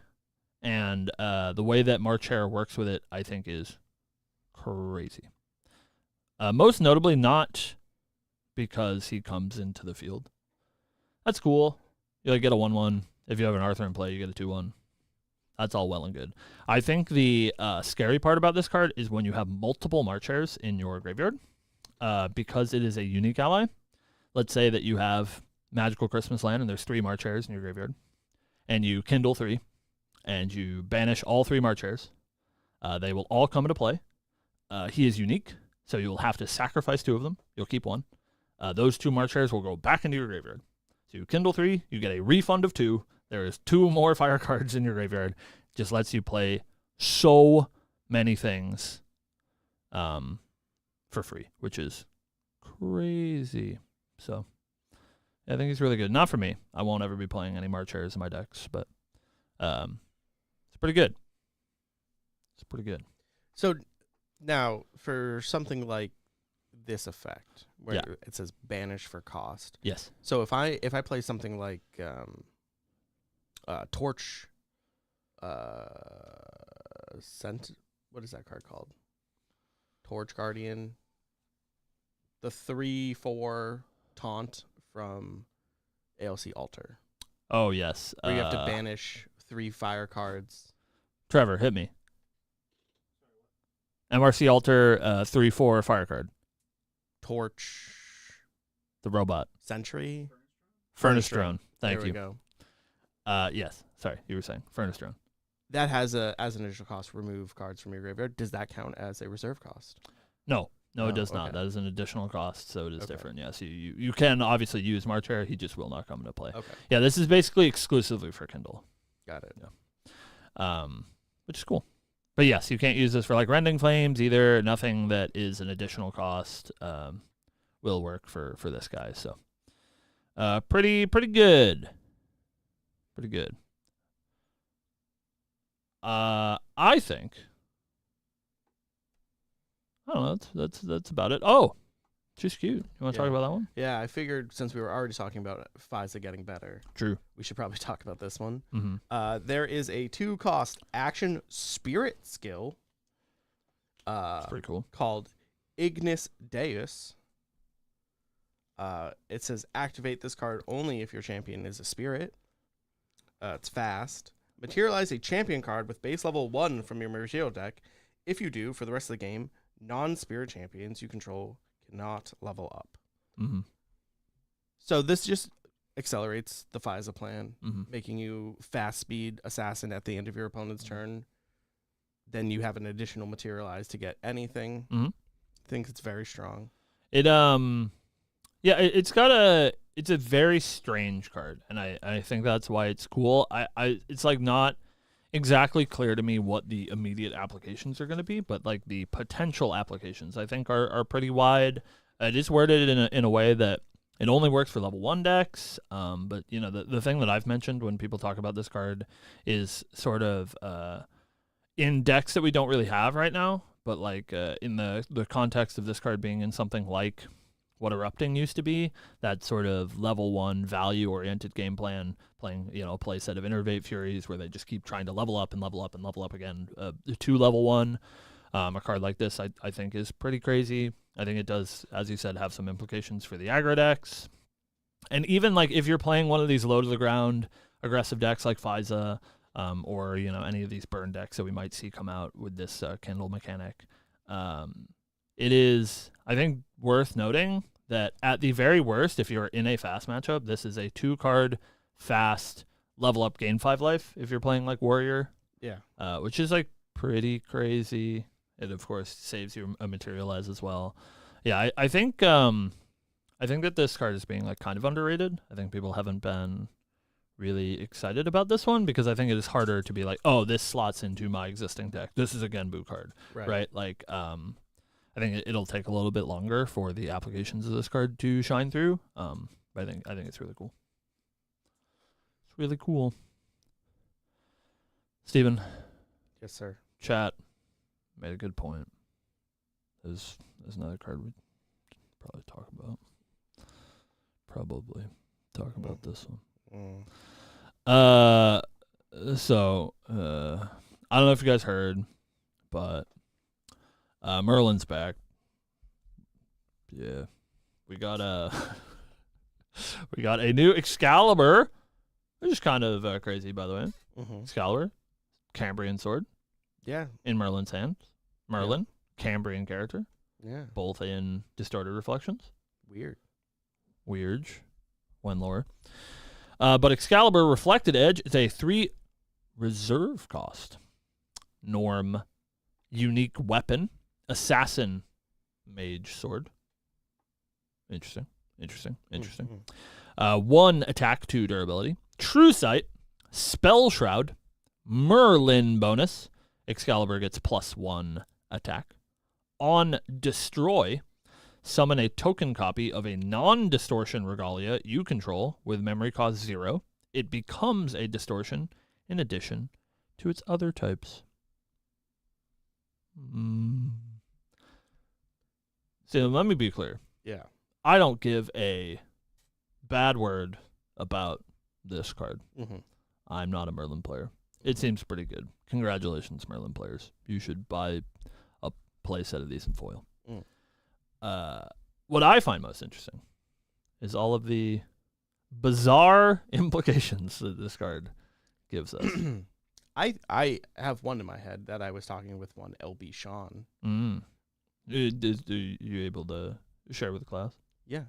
And the way that March Hare works with it, I think, is crazy. Most notably, not because he comes into the field. That's cool. You like get a 1/1. If you have an Arthur in play, you get a 2/1. That's all well and good. I think the scary part about this card is when you have multiple March Hares in your graveyard, because it is a unique ally. Let's say that you have Magical Christmas Land and there's 3 March Hares in your graveyard, and you kindle 3, and you banish all 3 March Hares. They will all come into play. He is unique, so you will have to sacrifice 2 of them. You'll keep 1. Those 2 March Hares will go back into your graveyard. So you kindle 3, you get a refund of 2. There is 2 more fire cards in your graveyard. Just lets you play so many things for free, which is crazy. So yeah, I think he's really good. Not for me. I won't ever be playing any March Hares in my decks, but it's pretty good. It's pretty good. So now, for something like this effect, where it says banish for cost. Yes. So if I play something like Torch, what is that card called? Torch Guardian. The 3/4 taunt from ALC Altar. Oh yes. Where you have to banish 3 fire cards. Trevor, hit me. MRC Altar 3/4 fire card. Torch. The robot. Sentry. Furnace Drone. Thank there you. There we go. Yes. Sorry, you were saying Furnace Drone. That has as an initial cost, remove cards from your graveyard. Does that count as a reserve cost? No, it does not. That is an additional cost, so it is different. Yes, you can obviously use March Hare. He just will not come into play. Okay. Yeah, this is basically exclusively for Kindle. Got it. Yeah. Which is cool. But yes, you can't use this for like Rending Flames either. Nothing that is an additional cost will work for this guy. So pretty good. Pretty good. I think. I don't know. That's about it. Oh, just cute. You want to talk about that one? Yeah, I figured since we were already talking about FISA getting better, true, we should probably talk about this one. Mm-hmm. There is a 2-cost action spirit skill. It's pretty cool. Called Ignis Deus. It says activate this card only if your champion is a spirit. It's fast. Materialize a champion card with base level 1 from your Mergeo deck. If you do, for the rest of the game, non-spirit champions you control cannot level up. Mm-hmm. So this just accelerates the FISA plan, mm-hmm. making you fast speed assassin at the end of your opponent's turn. Then you have an additional materialize to get anything. Mm-hmm. I think it's very strong. It's a very strange card, and I think that's why it's cool. It's like not exactly clear to me what the immediate applications are going to be, but like the potential applications I think are pretty wide. It is worded in a way that it only works for level 1 decks, but you know the thing that I've mentioned when people talk about this card is sort of in decks that we don't really have right now, but like in the context of this card being in something like what Erupting used to be, that sort of level 1 value-oriented game plan, playing a play set of Innervate Furies where they just keep trying to level up and level up and level up again to level 1. A card like this I think is pretty crazy. I think it does, as you said, have some implications for the aggro decks. And even like if you're playing one of these low-to-the-ground aggressive decks like FISA, or any of these burn decks that we might see come out with this Kindle mechanic, it is, I think, worth noting that at the very worst, if you're in a fast matchup, this is a 2-card fast level up, gain 5 life if you're playing like Warrior. Yeah. Which is like pretty crazy. It of course saves you a materialize as well. Yeah, I think that this card is being like kind of underrated. I think people haven't been really excited about this one because I think it is harder to be like, oh, this slots into my existing deck. This is a Genbu card, right? Like, I think it'll take a little bit longer for the applications of this card to shine through. But I think it's really cool. It's really cool. Steven. Yes, sir. Chat made a good point. There's another card we'd probably talk about. This one. So I don't know if you guys heard, but Merlin's back. Yeah, we got a we got a new Excalibur, which is kind of crazy, by the way. Mm-hmm. Excalibur, Cambrian sword Yeah. in Merlin's hand. Merlin, Cambrian character, Yeah. both in distorted reflections. Weird. When lore. But Excalibur Reflected Edge is a 3 reserve cost. Norm, unique weapon, assassin, mage sword. Interesting. Mm-hmm. 1 attack, 2 durability. True Sight, Spell Shroud, Merlin bonus. Excalibur gets +1 attack. On Destroy, summon a token copy of a non-distortion regalia you control with memory cost 0. It becomes a distortion in addition to its other types. So let me be clear. Yeah. I don't give a bad word about this card. Mm-hmm. I'm not a Merlin player. It seems pretty good. Congratulations, Merlin players. You should buy a playset of these in foil. What I find most interesting is all of the bizarre implications that this card gives us. I have one in my head that I was talking with one LB Sean. Are you able to share with the class? Yeah.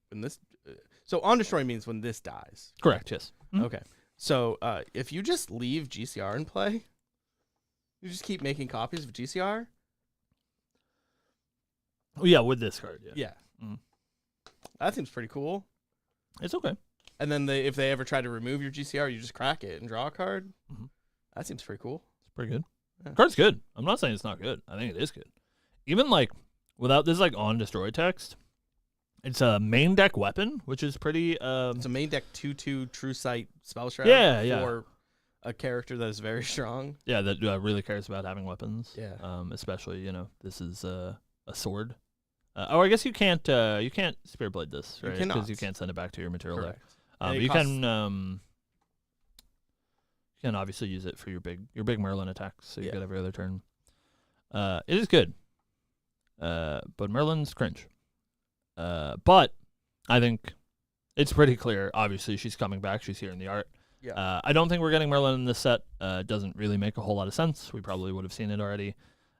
When this, so on destroy means when this dies. Correct. Yes. Okay. So if you just leave GCR in play, you just keep making copies of GCR. Oh, yeah, with this card. Yeah. That seems pretty cool. It's okay. And then if they ever try to remove your GCR, you just crack it and draw a card. Mhm. That seems pretty cool. It's pretty good. Yeah. Card's good. I'm not saying it's not good. I think it is good. Even like without this like on destroy text, it's a main deck weapon, which is pretty. It's a main deck 2/2 True Sight Spell Shroud. Yeah. For a character that is very strong. Yeah, that really cares about having weapons. Yeah. Especially this is a sword. I guess you can't Spirit Blade this, right? Because you can't send it back to your material deck. Correct. You can obviously use it for your big Merlin attacks, so you get every other turn. It is good. But Merlin's cringe. But I think it's pretty clear. Obviously, she's coming back. She's here in the art. Yeah. I don't think we're getting Merlin in this set. It doesn't really make a whole lot of sense. We probably would have seen it already.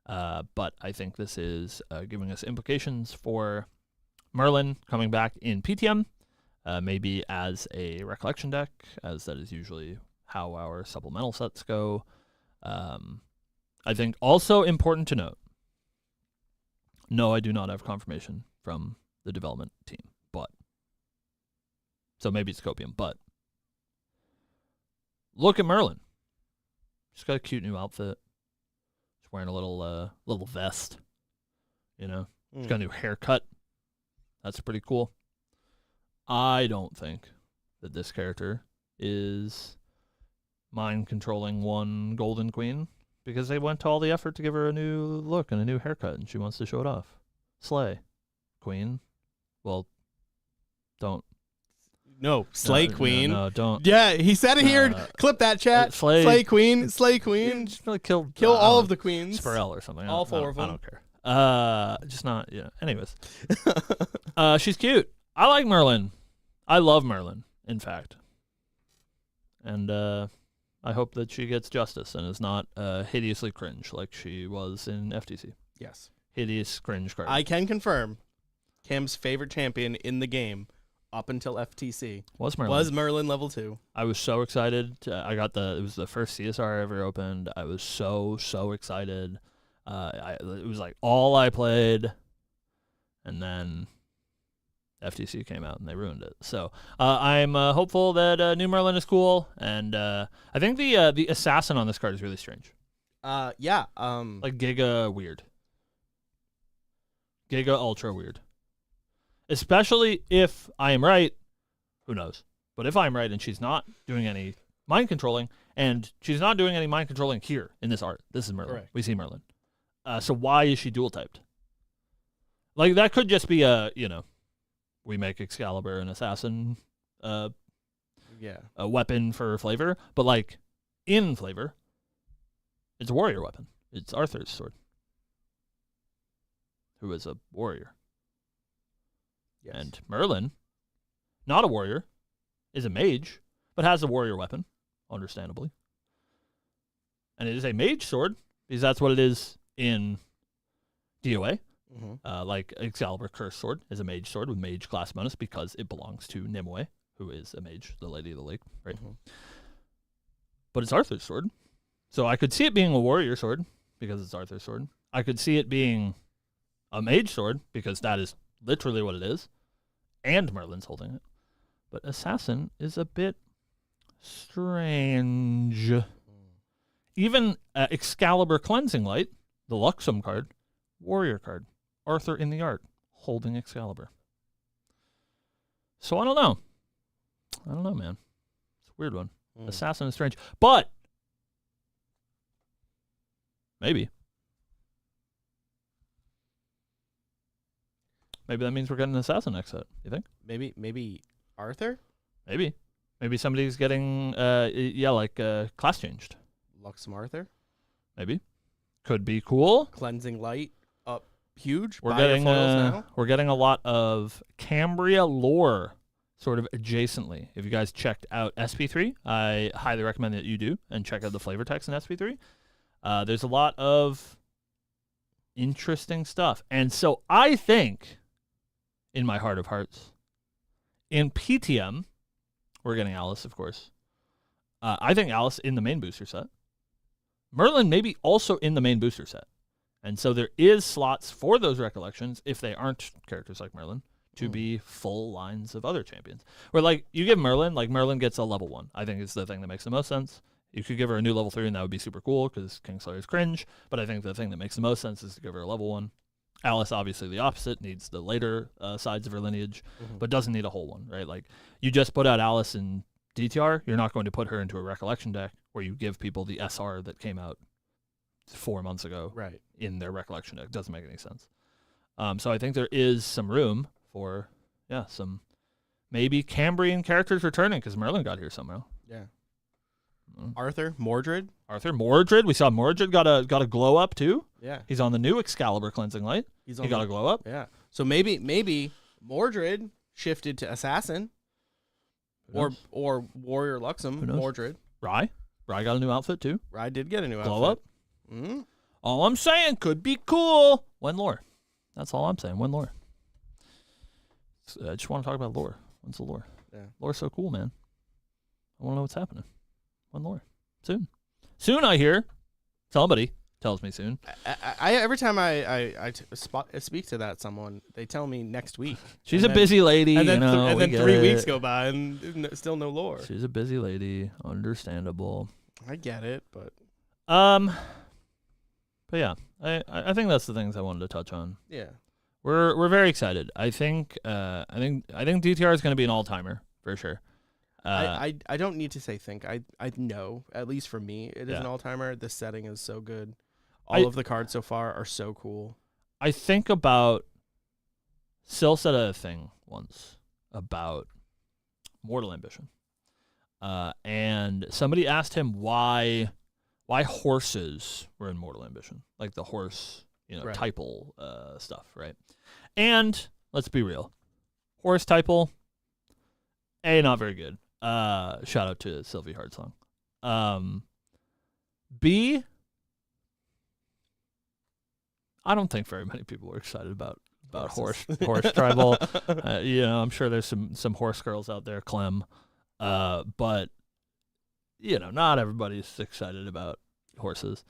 But I think this is giving us implications for Merlin coming back in PTM, maybe as a recollection deck, as that is usually how our supplemental sets go. I think also important to note, no, I do not have confirmation from the development team, but so maybe it's copium, but look at Merlin. She's got a cute new outfit. She's wearing a little vest. She's got a new haircut. That's pretty cool. I don't think that this character is mind controlling one Golden Queen because they went to all the effort to give her a new look and a new haircut, and she wants to show it off. Slay, Queen. Well, don't. No, Slay Queen. No, don't. Yeah, he said it here. Clip that, chat. Slay Queen. Slay Queen. Just really kill all of the queens. Spirel or something. All four of them. I don't care. Just not. Yeah. Anyways, she's cute. I like Merlin. I love Merlin, in fact. And I hope that she gets justice and is not hideously cringe like she was in FTC. Yes. Hideous cringe card. I can confirm Cam's favorite champion in the game up until FTC was Merlin level 2. I was so excited. It was the first CSR I ever opened. I was so excited. It was like all I played, and then FTC came out and they ruined it. So I'm hopeful that New Merlin is cool, and I think the assassin on this card is really strange. Yeah. Like Giga weird. Giga ultra weird. Especially if I am right, who knows? But if I'm right and she's not doing any mind controlling, and she's not doing any mind controlling here in this art, this is Merlin. Correct. We see Merlin. So why is she dual typed? Like that could just be we make Excalibur an assassin, a weapon for flavor, but like in flavor, it's a warrior weapon. It's Arthur's sword. who is a warrior. Yes. And Merlin, not a warrior, is a mage, but has a warrior weapon, understandably. And it is a mage sword, because that's what it is in DOA. Like Excalibur Curse Sword is a mage sword with mage class bonus because it belongs to Nimue, who is a mage, the Lady of the Lake, right? But it's Arthur's sword. So I could see it being a warrior sword because it's Arthur's sword. I could see it being a mage sword because that is literally what it is. And Merlin's holding it. But assassin is a bit strange. Even Excalibur Cleansing Light, the Luxem card, warrior card. Arthur in the art, holding Excalibur. So I don't know. I don't know, man. It's a weird one. Assassin is strange. But maybe. Maybe that means we're getting an assassin next set. You think? Maybe Arthur? Maybe. Maybe somebody's getting class changed. Luxem Arthur? Maybe. Could be cool. Cleansing Light up huge. We're Buy your getting foils now. we're getting a lot of Cambria lore sort of adjacently. If you guys checked out SP3, I highly recommend that you do and check out the flavor text in SP3. There's a lot of interesting stuff. And so I think, in my heart of hearts, in PTM, we're getting Alice, of course. I think Alice in the main booster set. Merlin maybe also in the main booster set. And so there is slots for those recollections, if they aren't characters like Merlin, to be full lines of other champions. Where, like, you give Merlin, like, Merlin gets a level 1. I think it's the thing that makes the most sense. You could give her a new level 3, and that would be super cool, because Kingslayer is cringe. But I think the thing that makes the most sense is to give her a level 1. Alice, obviously the opposite, needs the later sides of her lineage, but doesn't need a whole one, right? Like, you just put out Alice in DTR, you're not going to put her into a recollection deck where you give people the SR that came out 4 months ago in their recollection deck. Doesn't make any sense. So I think there is some room for, some maybe Cambrian characters returning, because Merlin got here somehow. Yeah. Arthur, Mordred. We saw Mordred got a glow up too. Yeah. He's on the new Excalibur Cleansing Light. He got a glow up. Yeah. So maybe Mordred shifted to Assassin. Or Warrior Luxem, Mordred. Rye got a new outfit too. Rye did get a new outfit. Glow up. All I'm saying, could be cool. When lore. That's all I'm saying. When lore. I just want to talk about lore. When's the lore? Yeah. Lore's so cool, man. I want to know what's happening. When lore? Soon. Soon, I hear. Somebody tells me soon. I every time I speak to someone, they tell me next week. She's a busy lady, and then, you know, and then 3 weeks go by and still no lore. She's a busy lady. Understandable. I get it, but yeah, I think that's the things I wanted to touch on. Yeah, we're very excited. I think DTR is going to be an all-timer for sure. I don't need to say I know, at least for me, it is an all-timer. The setting is so good. All of the cards so far are so cool. I think about Sil said a thing once about Mortal Ambition. And somebody asked him why horses were in Mortal Ambition, like the horse, typal stuff, right? And let's be real, horse typal, not very good. Shout out to Sylvie Hardsong. B, I don't think very many people are excited about horse tribal. I'm sure there's some horse girls out there, Clem. But not everybody's excited about horses.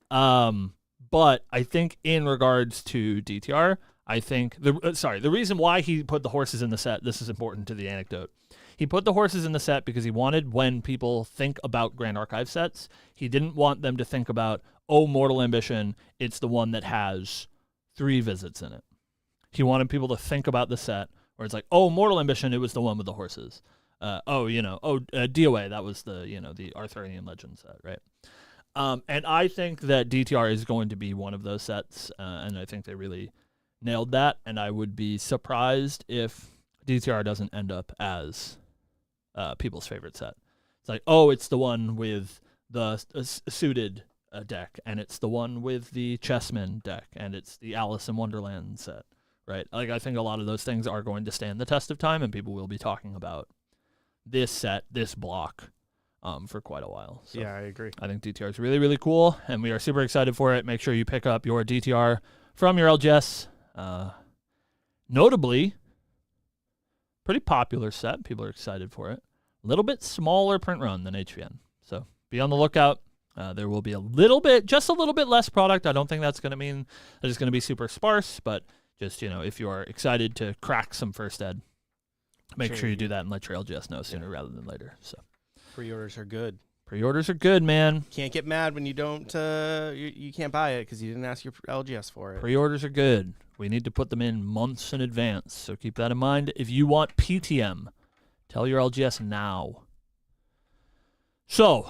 But I think in regards to DTR, I think the reason why he put the horses in the set, this is important to the anecdote. He put the horses in the set because he wanted, when people think about Grand Archive sets, he didn't want them to think about, Mortal Ambition, it's the one that has 3 visits in it. He wanted people to think about the set where it's like, Mortal Ambition, it was the one with the horses. DOA, that was the Arthurian Legend set, right? And I think that DTR is going to be one of those sets, and I think they really nailed that, and I would be surprised if DTR doesn't end up as people's favorite set. It's like, it's the one with the suited deck, and it's the one with the Chessmen deck, and it's the Alice in Wonderland set, right? Like, I think a lot of those things are going to stand the test of time, and people will be talking about this set, this block, for quite a while. So Yeah, I agree. I think DTR is really, really cool, and we are super excited for it. Make sure you pick up your DTR from your LGS. Notably, pretty popular set. People are excited for it. A little bit smaller print run than HVN. So be on the lookout. There will be just a little bit less product. I don't think that's going to mean that it's going to be super sparse, but just, if you are excited to crack some first ed, make sure you do that and let your LGS know sooner rather than later. So Pre-orders are good. Pre-orders are good, man. Can't get mad when you don't. You can't buy it because you didn't ask your LGS for it. Pre-orders are good. We need to put them in months in advance, so keep that in mind. If you want PTM, tell your LGS now. So,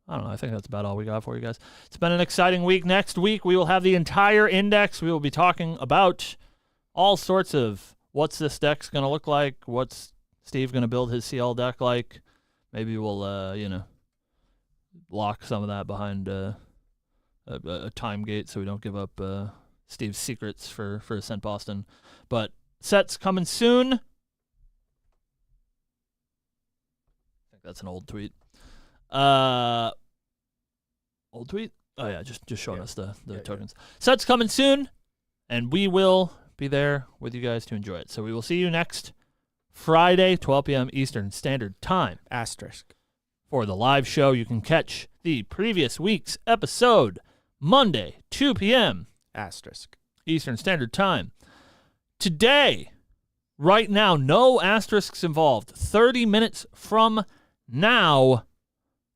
I don't know. I think that's about all we got for you guys. It's been an exciting week. Next week, we will have the entire index. We will be talking about all sorts of what's this deck's going to look like, what's Steve going to build his CL deck like. Maybe we'll, lock some of that behind a time gate so we don't give up Steve's secrets for Ascent Boston. But sets coming soon. I think that's an old tweet. Old tweet? Oh, yeah, just showing us the tokens. Sets coming soon, and we will be there with you guys to enjoy it. So we will see you next Friday, 12 p.m. Eastern Standard Time. Asterisk. For the live show, you can catch the previous week's episode Monday, 2 p.m. Asterisk. Eastern Standard Time. Today, right now, no asterisks involved. 30 minutes from now,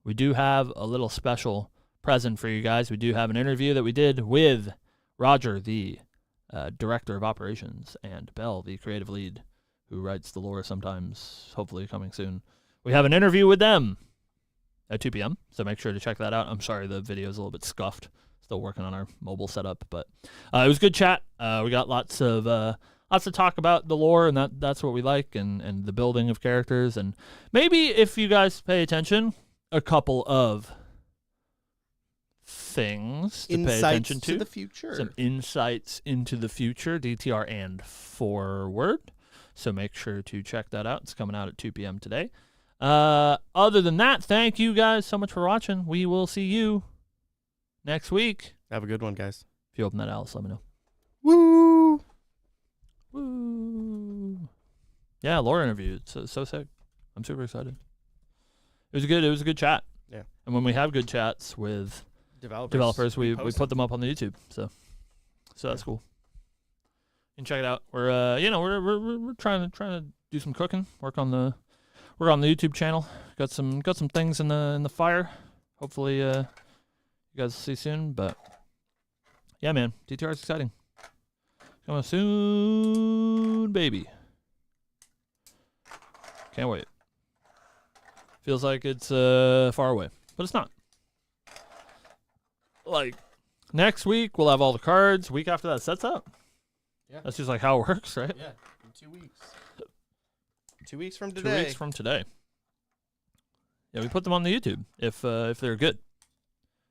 we do have a little special present for you guys. We do have an interview that we did with Roger, the director of operations, and Bell, the creative lead, who writes the lore sometimes, hopefully coming soon. We have an interview with them at 2 p.m., so make sure to check that out. I'm sorry the video is a little bit scuffed. Still working on our mobile setup, but it was a good chat. We got lots to talk about the lore, and that's what we like, and the building of characters, and maybe if you guys pay attention, a couple of things to pay attention to. The future. Some insights into the future, DTR and forward. So make sure to check that out. It's coming out at 2 p.m. today. Other than that, thank you guys so much for watching. We will see you next week. Have a good one, guys. If you open that, Alice, let me know. Woo! Woo! Yeah, lore interview. It's so sick. I'm super excited. It was a good chat. Yeah. And when we have good chats with developers, we put them up on the YouTube. So that's cool. You can check it out. We're trying to do some cooking. Work on the YouTube channel. Got some things in the fire. Hopefully you guys will see soon. But yeah, man, DTR is exciting. Coming soon, baby. Can't wait. Feels like it's far away, but it's not. Like next week we'll have all the cards. Week after that sets out. Yeah. That's just like how it works, right? Yeah. In 2 weeks. 2 weeks from today. 2 weeks from today. Yeah, we put them on the YouTube if they're good.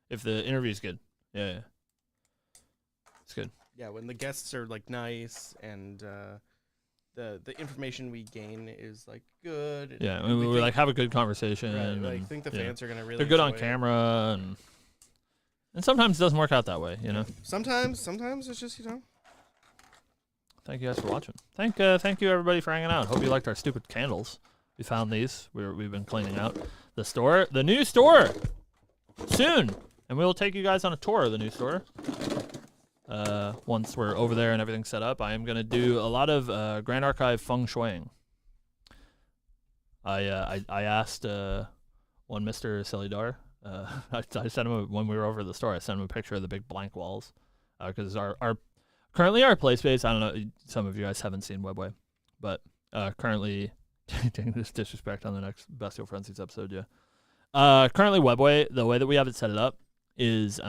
If the interview's good. Yeah. It's good. Yeah, when the guests are like nice and the information we gain is like good. Yeah, and we like have a good conversation. Right, and, like think the fans are gonna really. They're good on enjoy it. camera and sometimes it doesn't work out that way, Sometimes it's just Thank you guys for watching. Thank you everybody for hanging out. Hope you liked our stupid candles. We found these. We've been cleaning out the new store, soon, and we will take you guys on a tour of the new store. Once we're over there and everything's set up, I am gonna do a lot of Grand Archive feng shuiing. I asked one Mr. Celidar. I sent him when we were over at the store. I sent him a picture of the big blank walls because currently our play space. I don't know. Some of you guys haven't seen Webway, but currently taking this disrespect on the next Bestial Frenzies episode. Yeah. Currently Webway, the way that we have it set it up is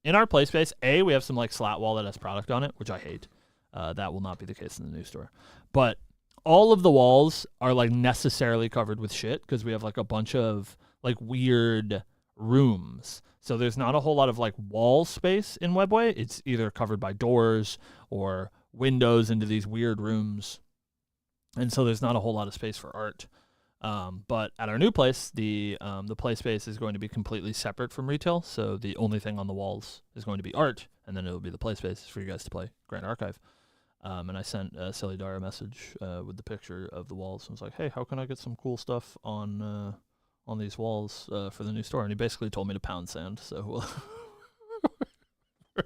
in our play space. We have some like slat wall that has product on it, which I hate. That will not be the case in the new store, but all of the walls are like necessarily covered with shit because we have like a bunch of like weird rooms. So there's not a whole lot of like wall space in Webway. It's either covered by doors or windows into these weird rooms. And so there's not a whole lot of space for art. But at our new place, the play space is going to be completely separate from retail. So the only thing on the walls is going to be art, and then it'll be the play space for you guys to play Grand Archive. And I sent Silly Dar a message with the picture of the walls. And was like, hey, how can I get some cool stuff on these walls for the new store? And he basically told me to pound sand. So we're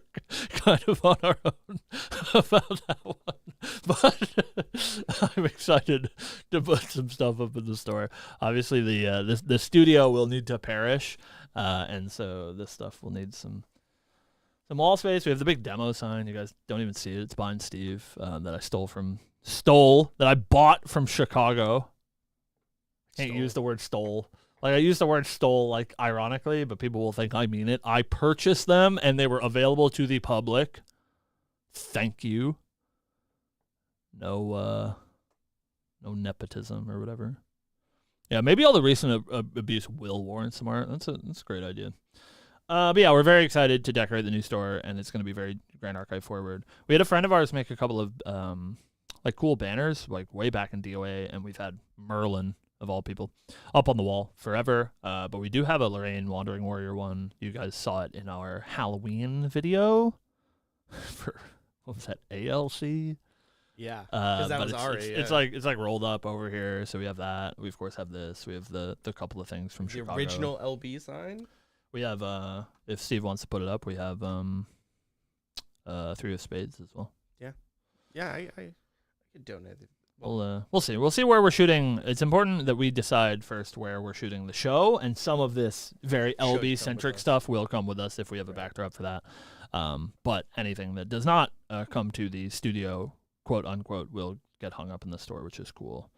kind of on our own about that one. But I'm excited to put some stuff up in the store. Obviously, the studio will need to perish, and so this stuff will need some wall space. We have the big demo sign. You guys don't even see it. It's behind Steve that I bought from Chicago. Can't use the word stole. Like, I use the word stole, like, ironically, but people will think I mean it. I purchased them, and they were available to the public. Thank you. No nepotism or whatever. Yeah, maybe all the recent abuse will warrant some art. That's a great idea. But yeah, we're very excited to decorate the new store, and it's going to be very Grand Archive forward. We had a friend of ours make a couple of like cool banners, like way back in DOA, and we've had Merlin, of all people, up on the wall forever. But we do have a Lorraine Wandering Warrior one. You guys saw it in our Halloween video for, what was that, ALC? Yeah, because that was it's like rolled up over here. So we have that. We of course have this. We have the couple of things from Chicago. The original LB sign. We have if Steve wants to put it up, we have Three of Spades as well. Yeah, I could donate it. We'll see. We'll see where we're shooting. It's important that we decide first where we're shooting the show, and some of this very LB centric stuff will come with us if we have a backdrop for that. But anything that does not come to the studio, quote unquote, will get hung up in the store, which is cool.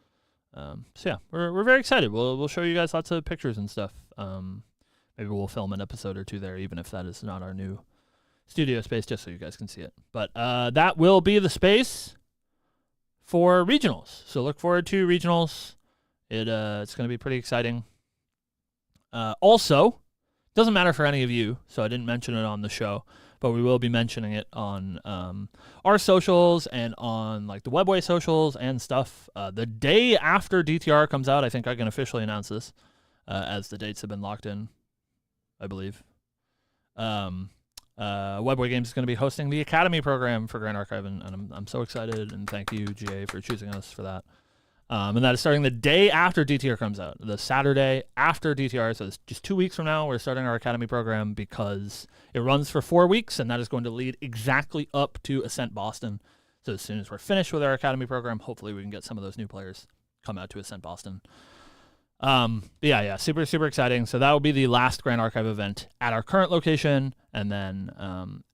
So yeah, we're very excited. We'll show you guys lots of pictures and stuff. Maybe we'll film an episode or two there, even if that is not our new studio space, just so you guys can see it. But that will be the space for regionals. So look forward to regionals. It's going to be pretty exciting. Also, doesn't matter for any of you, so I didn't mention it on the show, but we will be mentioning it on our socials and on like the Webway socials and stuff. The day after DTR comes out, I think I can officially announce this, as the dates have been locked in, I believe. Webway Games is going to be hosting the Academy program for Grand Archive, and I'm so excited, and thank you, GA, for choosing us for that. And that is starting the day after DTR comes out, the Saturday after DTR, so it's just 2 weeks from now. We're starting our Academy program because it runs for 4 weeks, and that is going to lead exactly up to Ascent Boston. So as soon as we're finished with our Academy program, hopefully we can get some of those new players come out to Ascent Boston. Yeah, super, super exciting. So that will be the last Grand Archive event at our current location, and then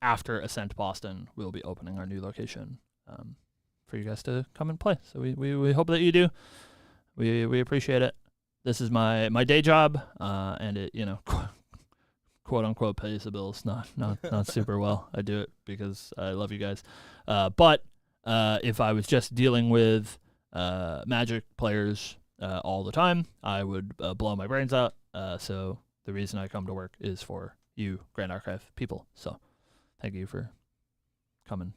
after Ascent Boston, we'll be opening our new location for you guys to come and play. So we hope that you do. We appreciate it. This is my day job, and it, you know, quote unquote, pays the bills. Not super well. I do it because I love you guys. But if I was just dealing with Magic players all the time, I would blow my brains out. So the reason I come to work is for you, Grand Archive people. So thank you for coming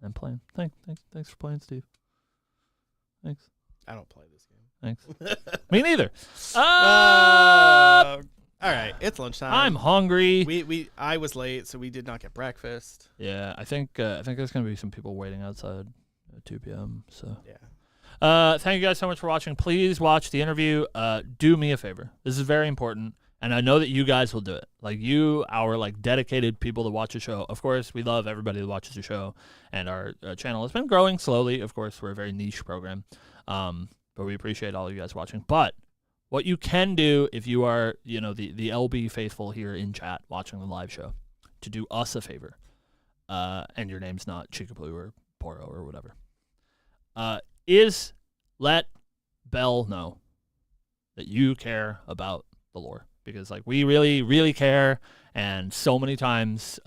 and playing. Thanks for playing, Steve. Thanks. I don't play this game. Thanks. Me neither. All right, it's lunchtime. I'm hungry. I was late, so we did not get breakfast. Yeah, I think there's gonna be some people waiting outside at 2 p.m. So yeah. Thank you guys so much for watching. Please watch the interview. Do me a favor. This is very important, and I know that you guys will do it. Like, you, our like dedicated people to watch the show. Of course, we love everybody that watches the show, and our channel has been growing slowly. Of course, we're a very niche program, but we appreciate all of you guys watching. But what you can do if you are, you know, the LB faithful here in chat watching the live show, to do us a favor, and your name's not Chicapoo or Poro or whatever, is let Bell know that you care about the lore, because like we really, really care. And so many times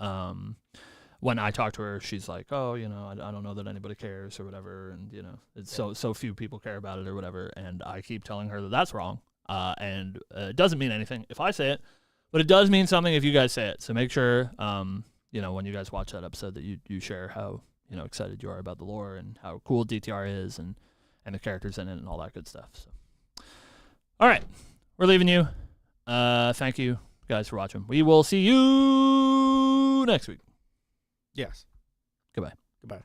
when I talk to her, she's like, oh, you know, I don't know that anybody cares or whatever, and you know, it's so few people care about it or whatever. And I keep telling her that that's wrong, and it doesn't mean anything if I say it, But it does mean something if you guys say it. So make sure, when you guys watch that episode that you share how, excited you are about the lore and how cool DTR is and the characters in it and all that good stuff. So, all right. We're leaving you. Thank you guys for watching. We will see you next week. Yes. Goodbye. Goodbye.